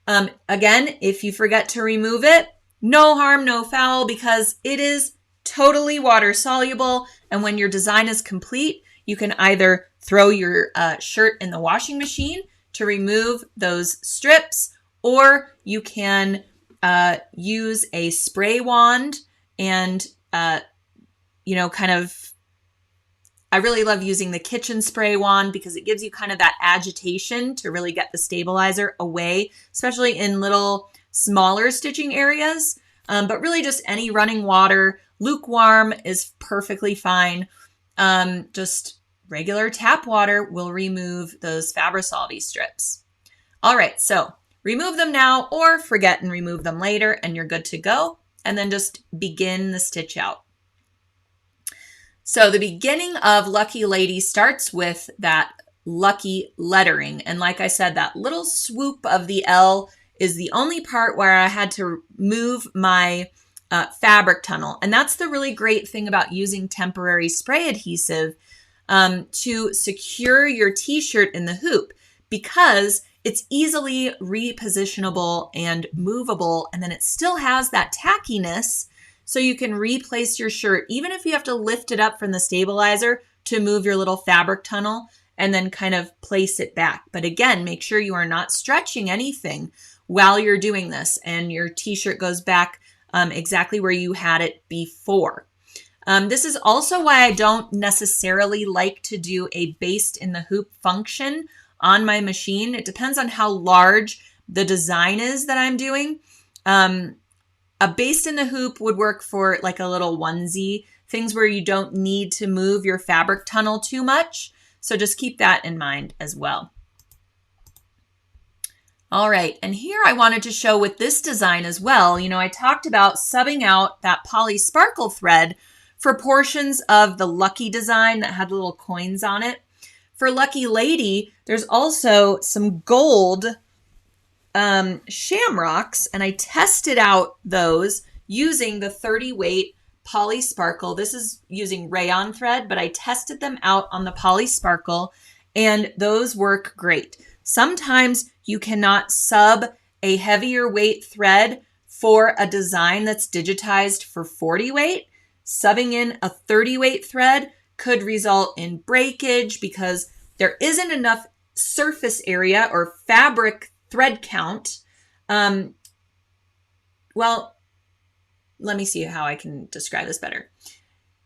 Again, if you forget to remove it, no harm, no foul, because it is totally water soluble. And when your design is complete, you can either throw your shirt in the washing machine to remove those strips, or you can use a spray wand and, I really love using the kitchen spray wand because it gives you kind of that agitation to really get the stabilizer away, especially in little smaller stitching areas. But really just any running water, lukewarm is perfectly fine. Just regular tap water will remove those Fabri-Solvi strips. All right, so remove them now or forget and remove them later and you're good to go. And then just begin the stitch out. So the beginning of Lucky Lady starts with that lucky lettering. And like I said, that little swoop of the L is the only part where I had to move my fabric tunnel. And that's the really great thing about using temporary spray adhesive to secure your t-shirt in the hoop, because it's easily repositionable and movable. And then it still has that tackiness, so you can replace your shirt, even if you have to lift it up from the stabilizer to move your little fabric tunnel and then kind of place it back. But again, make sure you are not stretching anything while you're doing this and your t-shirt goes back exactly where you had it before. This is also why I don't necessarily like to do a baste in the hoop function on my machine. It depends on how large the design is that I'm doing. A baste in the hoop would work for like a little onesie, things where you don't need to move your fabric tunnel too much. So just keep that in mind as well. All right, and here I wanted to show with this design as well. I talked about subbing out that poly sparkle thread for portions of the Lucky design that had little coins on it. For Lucky Lady, there's also some gold shamrocks, and I tested out those using the 30 weight poly sparkle. This is using rayon thread, but I tested them out on the poly sparkle and those work great. Sometimes you cannot sub a heavier weight thread for a design that's digitized for 40 weight. Subbing in a 30 weight thread could result in breakage because there isn't enough surface area or fabric thread count. Well, let me see how I can describe this better.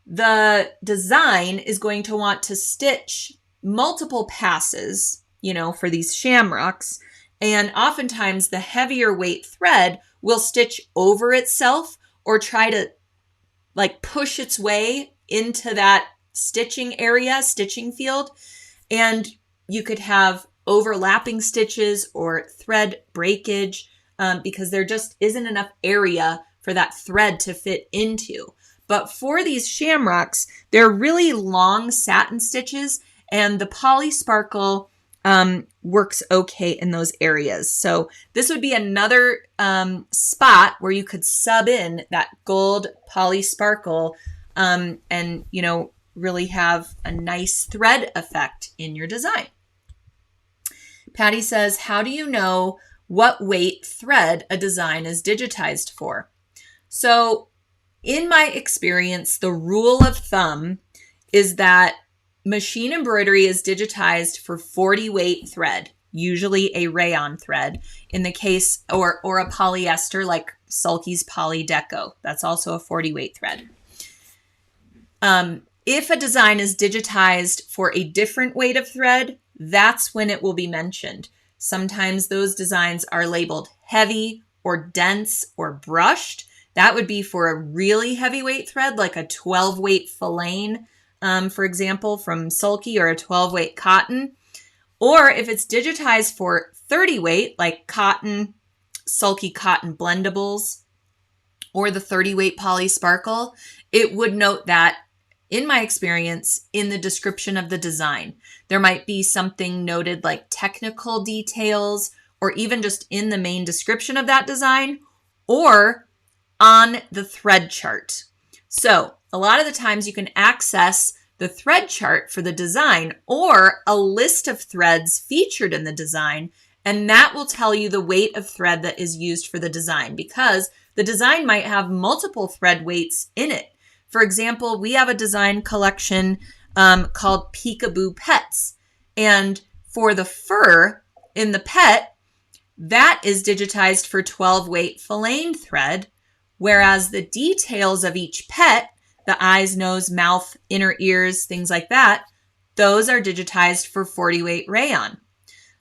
The design is going to want to stitch multiple passes, for these shamrocks. And oftentimes the heavier weight thread will stitch over itself or try to push its way into that stitching field. And you could have overlapping stitches or thread breakage because there just isn't enough area for that thread to fit into. But for these shamrocks, they're really long satin stitches, and the poly sparkle works okay in those areas. So this would be another spot where you could sub in that gold poly sparkle and really have a nice thread effect in your design. Patty says, how do you know what weight thread a design is digitized for? So in my experience, the rule of thumb is that Machine embroidery is digitized for 40 weight thread, usually a rayon thread, in the case, or a polyester like Sulky's Poly Deco. That's also a 40 weight thread. If a design is digitized for a different weight of thread, that's when it will be mentioned. Sometimes those designs are labeled heavy or dense or brushed. That would be for a really heavyweight thread, like a 12 weight filaine, for example, from Sulky, or a 12 weight cotton. Or if it's digitized for 30 weight, like cotton, Sulky cotton blendables, or the 30 weight poly sparkle, it would note that, in my experience, in the description of the design. There might be something noted like technical details, or even just in the main description of that design, or on the thread chart. So a lot of the times you can access the thread chart for the design, or a list of threads featured in the design, and that will tell you the weight of thread that is used for the design, because the design might have multiple thread weights in it. For example, we have a design collection called Peekaboo Pets. And for the fur in the pet, that is digitized for 12 weight filaine thread, whereas the details of each pet, the eyes, nose, mouth, inner ears, things like that, those are digitized for 40 weight rayon.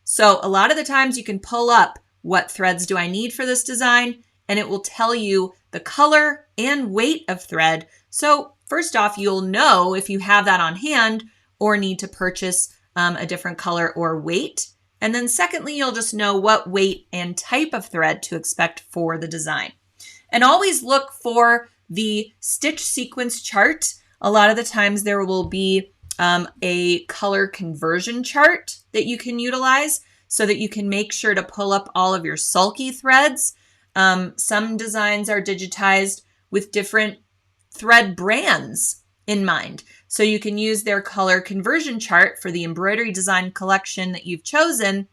So a lot of the times you can pull up what threads do I need for this design, and it will tell you the color and weight of thread. So first off, you'll know if you have that on hand or need to purchase a different color or weight. And then secondly, you'll just know what weight and type of thread to expect for the design. And always look for the stitch sequence chart. A lot of the times there will be a color conversion chart that you can utilize so that you can make sure to pull up all of your Sulky threads. Some designs are digitized with different thread brands in mind. So you can use their color conversion chart for the embroidery design collection that you've chosen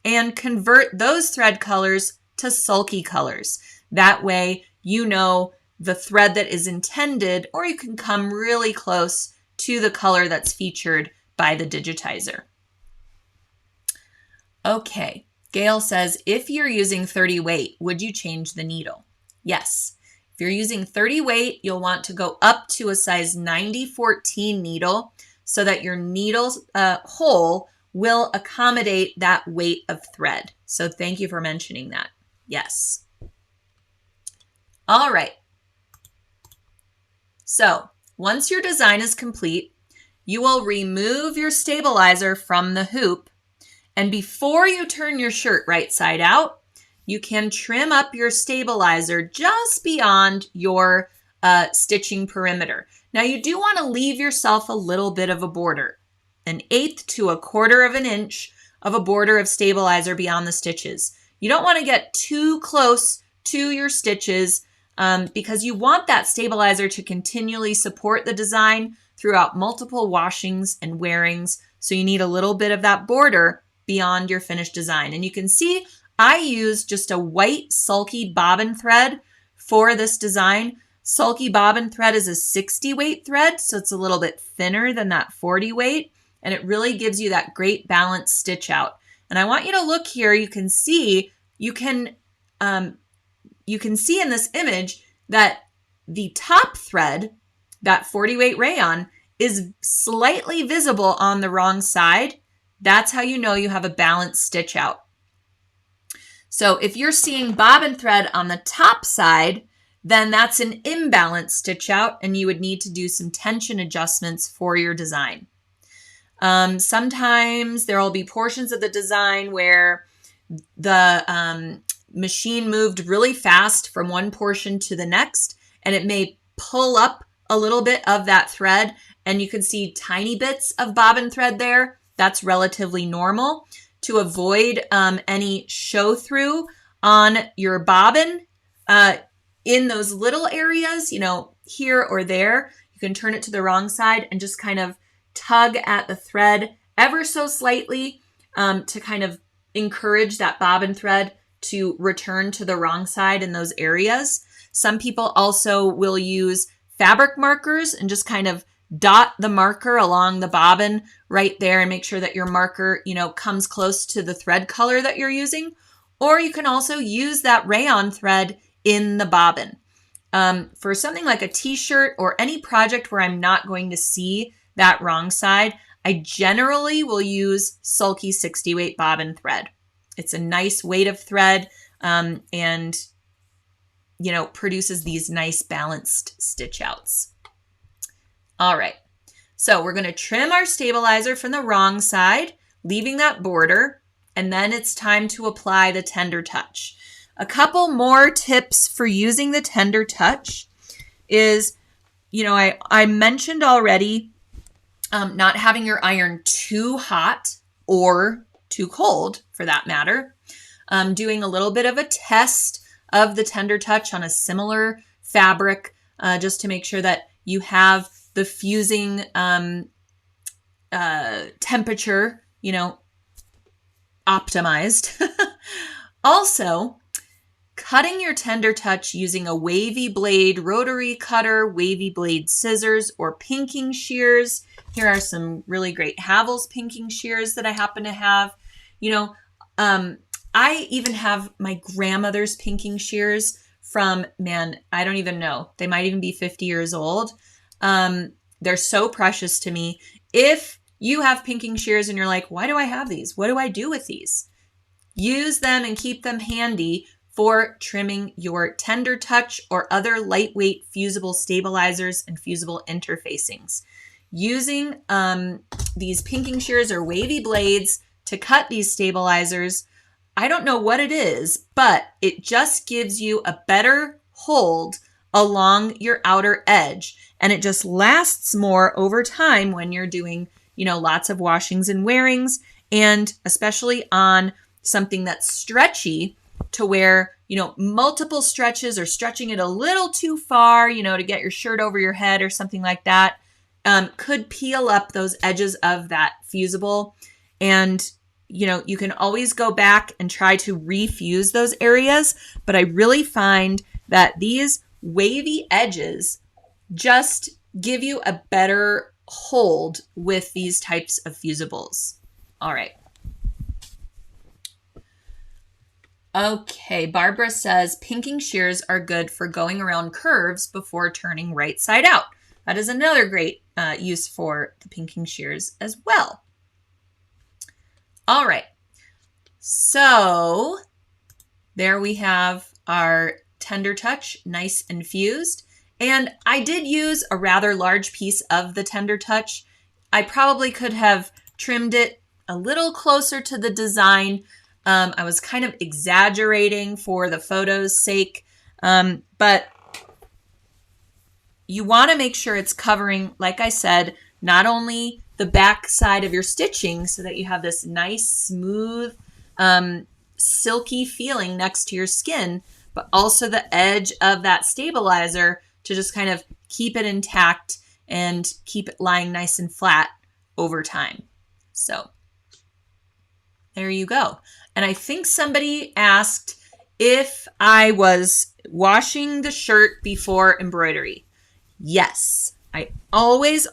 and convert those thread colors to Sulky colors. That way you know the thread that is intended, or you can come really close to the color that's featured by the digitizer. Okay, Gail says, if you're using 30 weight, would you change the needle? Yes. If you're using 30 weight, you'll want to go up to a size 90-14 needle so that your needle hole will accommodate that weight of thread. So thank you for mentioning that. Yes. All right. So once your design is complete, you will remove your stabilizer from the hoop. And before you turn your shirt right side out, you can trim up your stabilizer just beyond your stitching perimeter. Now you do want to leave yourself a little bit of a border, 1/8 to 1/4 of an inch of a border of stabilizer beyond the stitches. You don't want to get too close to your stitches because you want that stabilizer to continually support the design throughout multiple washings and wearings. So you need a little bit of that border beyond your finished design. And you can see I use just a white Sulky bobbin thread for this design. Sulky bobbin thread is a 60 weight thread, so it's a little bit thinner than that 40 weight, and it really gives you that great balanced stitch out. And I want you to look here. You can see in this image that the top thread, that 40 weight rayon, is slightly visible on the wrong side. That's how you know you have a balanced stitch out. So if you're seeing bobbin thread on the top side, then that's an imbalanced stitch out, and you would need to do some tension adjustments for your design. Sometimes there will be portions of the design where the machine moved really fast from one portion to the next, and it may pull up a little bit of that thread, and you can see tiny bits of bobbin thread there. That's relatively normal. To avoid any show through on your bobbin in those little areas, here or there, you can turn it to the wrong side and just kind of tug at the thread ever so slightly to kind of encourage that bobbin thread to return to the wrong side in those areas. Some people also will use fabric markers and just kind of dot the marker along the bobbin right there and make sure that your marker, comes close to the thread color that you're using. Or you can also use that rayon thread in the bobbin. For something like a t-shirt or any project where I'm not going to see that wrong side, I generally will use Sulky 60 weight bobbin thread. It's a nice weight of thread and produces these nice balanced stitch outs. All right, so we're going to trim our stabilizer from the wrong side, leaving that border, and then it's time to apply the tender touch. A couple more tips for using the tender touch is, I mentioned already not having your iron too hot or too cold for that matter. Doing a little bit of a test of the tender touch on a similar fabric just to make sure that you have the fusing temperature, optimized. Also, cutting your tender touch using a wavy blade rotary cutter, wavy blade scissors, or pinking shears. Here are some really great Havel's pinking shears that I happen to have. I even have my grandmother's pinking shears from, I don't even know. They might even be 50 years old. They're so precious to me. If you have pinking shears and you're like, why do I have these? What do I do with these? Use them and keep them handy for trimming your tender touch or other lightweight fusible stabilizers and fusible interfacings. Using these pinking shears or wavy blades to cut these stabilizers, I don't know what it is, but it just gives you a better hold along your outer edge, and it just lasts more over time when you're doing, lots of washings and wearings, and especially on something that's stretchy to where, multiple stretches or stretching it a little too far, to get your shirt over your head or something like that, could peel up those edges of that fusible. And, you can always go back and try to refuse those areas. But I really find that these wavy edges just give you a better hold with these types of fusibles. All right. Okay, Barbara says pinking shears are good for going around curves before turning right side out. That is another great use for the pinking shears as well. All right, so there we have our tender touch, nice and fused. And I did use a rather large piece of the tender touch. I probably could have trimmed it a little closer to the design. I was kind of exaggerating for the photo's sake, but you want to make sure it's covering, like I said, not only the back side of your stitching so that you have this nice, smooth, silky feeling next to your skin, but also the edge of that stabilizer to just kind of keep it intact and keep it lying nice and flat over time. So there you go. And I think somebody asked if I was washing the shirt before embroidery. Yes, I always,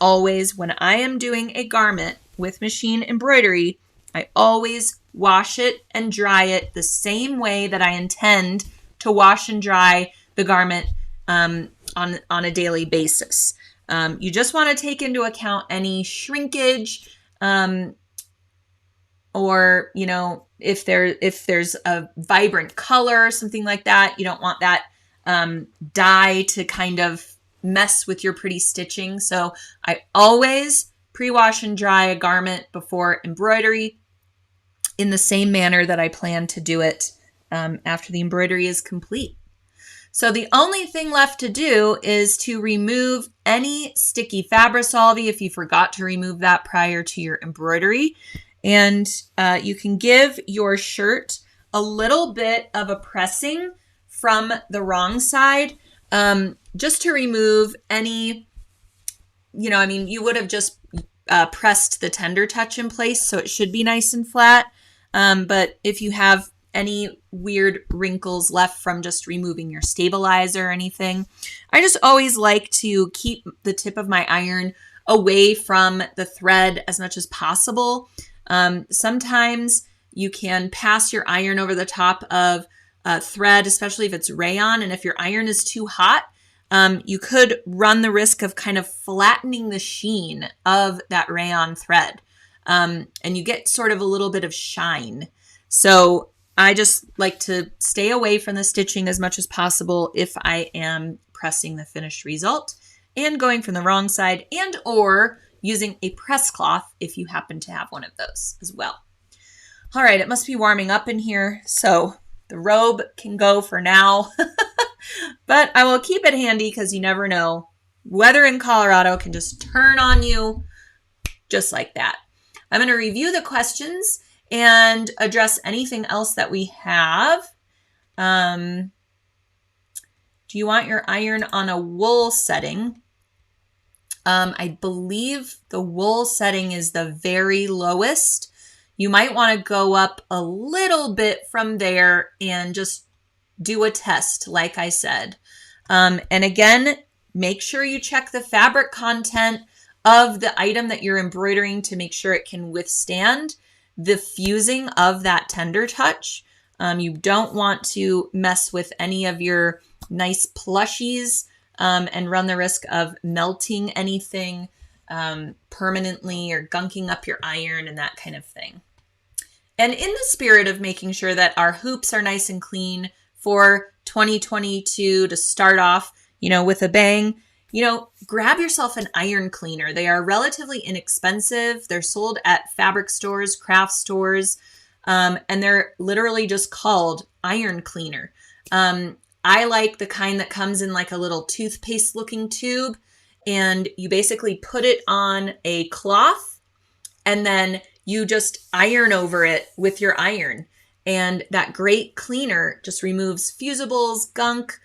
when I am doing a garment with machine embroidery, I always wash it and dry it the same way that I intend to wash and dry the garment on a daily basis. You just want to take into account any shrinkage, or, if there's a vibrant color or something like that, you don't want that dye to kind of mess with your pretty stitching. So I always pre-wash and dry a garment before embroidery in the same manner that I plan to do it after the embroidery is complete. So the only thing left to do is to remove any sticky Fabri-Solvy if you forgot to remove that prior to your embroidery. And you can give your shirt a little bit of a pressing from the wrong side, just to remove any, you would have just pressed the tender touch in place, so it should be nice and flat. But if you have any weird wrinkles left from just removing your stabilizer or anything, I just always like to keep the tip of my iron away from the thread as much as possible. Sometimes you can pass your iron over the top of thread, especially if it's rayon. And if your iron is too hot, you could run the risk of kind of flattening the sheen of that rayon thread. And you get sort of a little bit of shine. So I just like to stay away from the stitching as much as possible if I am pressing the finished result and going from the wrong side, and or using a press cloth if you happen to have one of those as well. All right, it must be warming up in here, so the robe can go for now, but I will keep it handy because you never know. Weather in Colorado can just turn on you just like that. I'm going to review the questions and address anything else that we have. Do you want your iron on a wool setting? I believe the wool setting is the very lowest. You might want to go up a little bit from there and just do a test, like I said. And again, make sure you check the fabric content of the item that you're embroidering to make sure it can withstand the fusing of that tender touch. You don't want to mess with any of your nice plushies and run the risk of melting anything permanently or gunking up your iron and that kind of thing. And in the spirit of making sure that our hoops are nice and clean for 2022 to start off, with a bang, grab yourself an iron cleaner. They are relatively inexpensive. They're sold at fabric stores, craft stores, and they're literally just called iron cleaner. I like the kind that comes in like a little toothpaste looking tube, and you basically put it on a cloth and then you just iron over it with your iron. And that great cleaner just removes fusibles, gunk,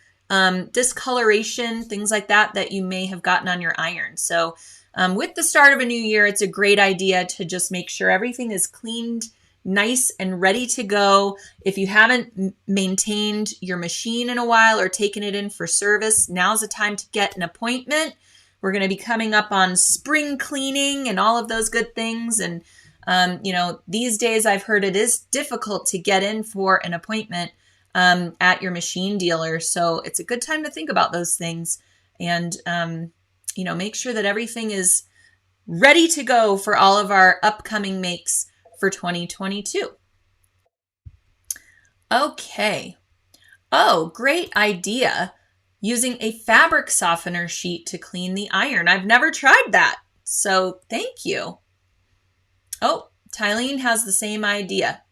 discoloration, things like that you may have gotten on your iron. So with the start of a new year, it's a great idea to just make sure everything is cleaned, nice and ready to go. If you haven't maintained your machine in a while or taken it in for service, now's the time to get an appointment. We're going to be coming up on spring cleaning and all of those good things. And, these days I've heard it is difficult to get in for an appointment at your machine dealer. So it's a good time to think about those things and, make sure that everything is ready to go for all of our upcoming makes for 2022. Okay. Oh, great idea. Using a fabric softener sheet to clean the iron. I've never tried that. So thank you. Oh, Tylene has the same idea.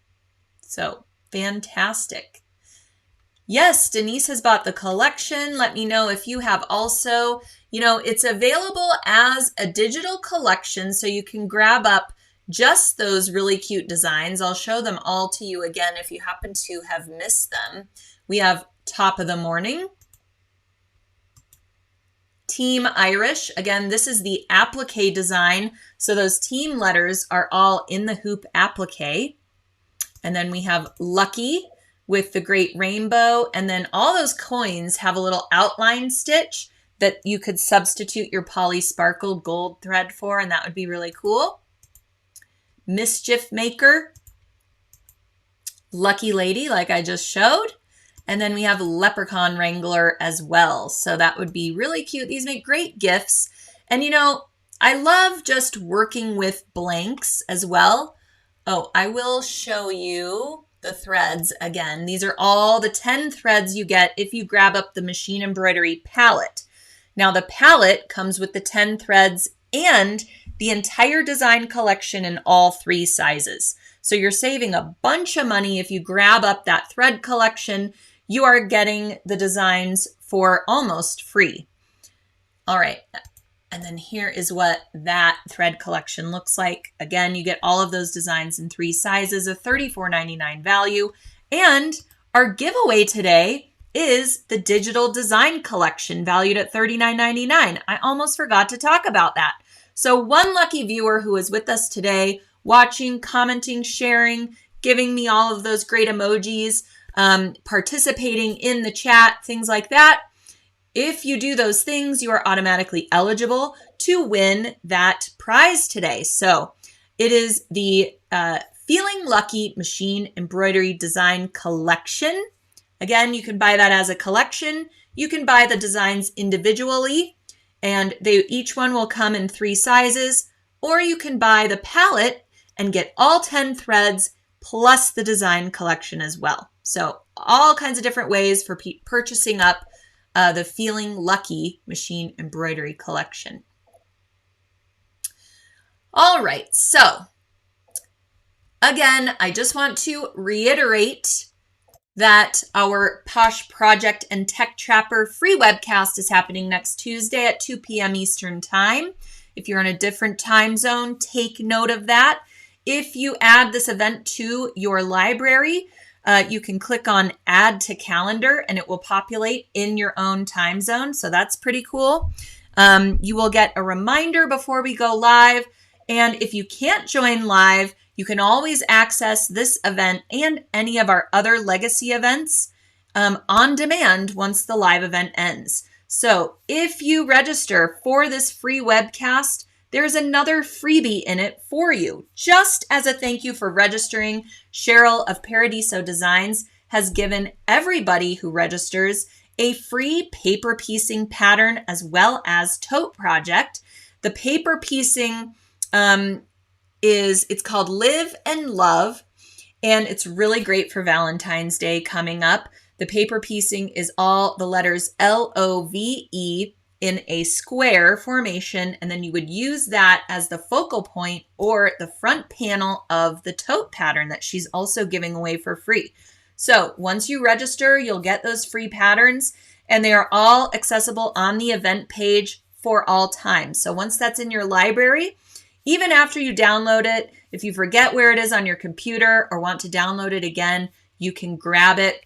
So fantastic. Yes, Denise has bought the collection. Let me know if you have also. It's available as a digital collection, so you can grab up just those really cute designs. I'll show them all to you again if you happen to have missed them. We have Top of the Morning, Team Irish. Again, this is the applique design. So those team letters are all in the hoop applique. And then we have Lucky with the great rainbow. And then all those coins have a little outline stitch that you could substitute your poly sparkle gold thread for, and that would be really cool. Mischief Maker, Lucky Lady, like I just showed. And then we have Leprechaun Wrangler as well. So that would be really cute. These make great gifts. And I love just working with blanks as well. Oh, I will show you the threads again. These are all the 10 threads you get if you grab up the machine embroidery palette. Now the palette comes with the 10 threads and the entire design collection in all 3 sizes. So you're saving a bunch of money if you grab up that thread collection. You are getting the designs for almost free. All right. And then here is what that thread collection looks like. Again, you get all of those designs in 3 sizes, a $34.99 value. And our giveaway today is the digital design collection valued at $39.99. I almost forgot to talk about that. So one lucky viewer who is with us today, watching, commenting, sharing, giving me all of those great emojis, participating in the chat, things like that, If you do those things, you are automatically eligible to win that prize today. So it is the Feeling Lucky Machine Embroidery Design Collection. Again, you can buy that as a collection. You can buy the designs individually, and each one will come in 3 sizes, or you can buy the palette and get all 10 threads plus the design collection as well. So all kinds of different ways for purchasing up the Feeling Lucky Machine Embroidery Collection. All right, so again, I just want to reiterate that our POSH Project and Tech Trapper free webcast is happening next Tuesday at 2 p.m. Eastern Time. If you're in a different time zone, take note of that. If you add this event to your library, you can click on Add to Calendar and it will populate in your own time zone. So that's pretty cool. You will get a reminder before we go live. And if you can't join live, you can always access this event and any of our other legacy events on demand once the live event ends. So if you register for this free webcast, there's another freebie in it for you. Just as a thank you for registering, Cheryl of Paradiso Designs has given everybody who registers a free paper piecing pattern as well as tote project. The paper piecing it's called Live and Love, and it's really great for Valentine's Day coming up. The paper piecing is all the letters LOVE in a square formation, and then you would use that as the focal point or the front panel of the tote pattern that she's also giving away for free. So once you register, you'll get those free patterns, and they are all accessible on the event page for all time. So once that's in your library, even after you download it, if you forget where it is on your computer or want to download it again, you can grab it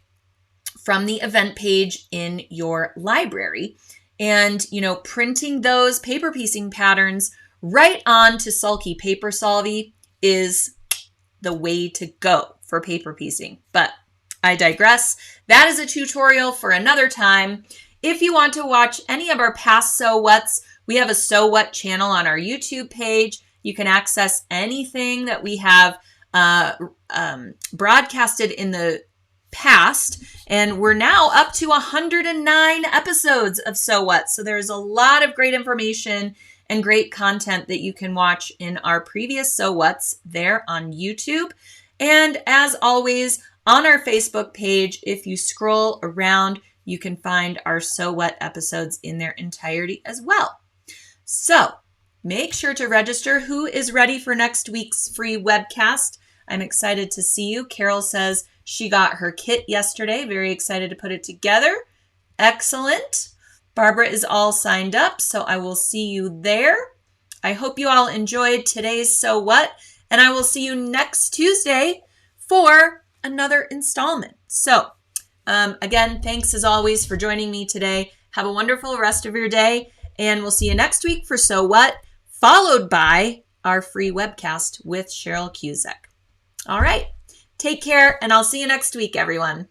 from the event page in your library. And, printing those paper piecing patterns right onto Sulky Paper Solvy is the way to go for paper piecing. But I digress. That is a tutorial for another time. If you want to watch any of our past So What's, we have a So What channel on our YouTube page. You can access anything that we have broadcasted in the past, and we're now up to 109 episodes of So What. So there's a lot of great information and great content that you can watch in our previous So What's there on YouTube. And as always, on our Facebook page, if you scroll around, you can find our So What episodes in their entirety as well. So make sure to register. Who is ready for next week's free webcast? I'm excited to see you. Carol says she got her kit yesterday. Very excited to put it together. Excellent. Barbara is all signed up, so I will see you there. I hope you all enjoyed today's So What, and I will see you next Tuesday for another installment. So, again, thanks as always for joining me today. Have a wonderful rest of your day, and we'll see you next week for So What, followed by our free webcast with Cheryl Cusack. All right, take care, and I'll see you next week, everyone.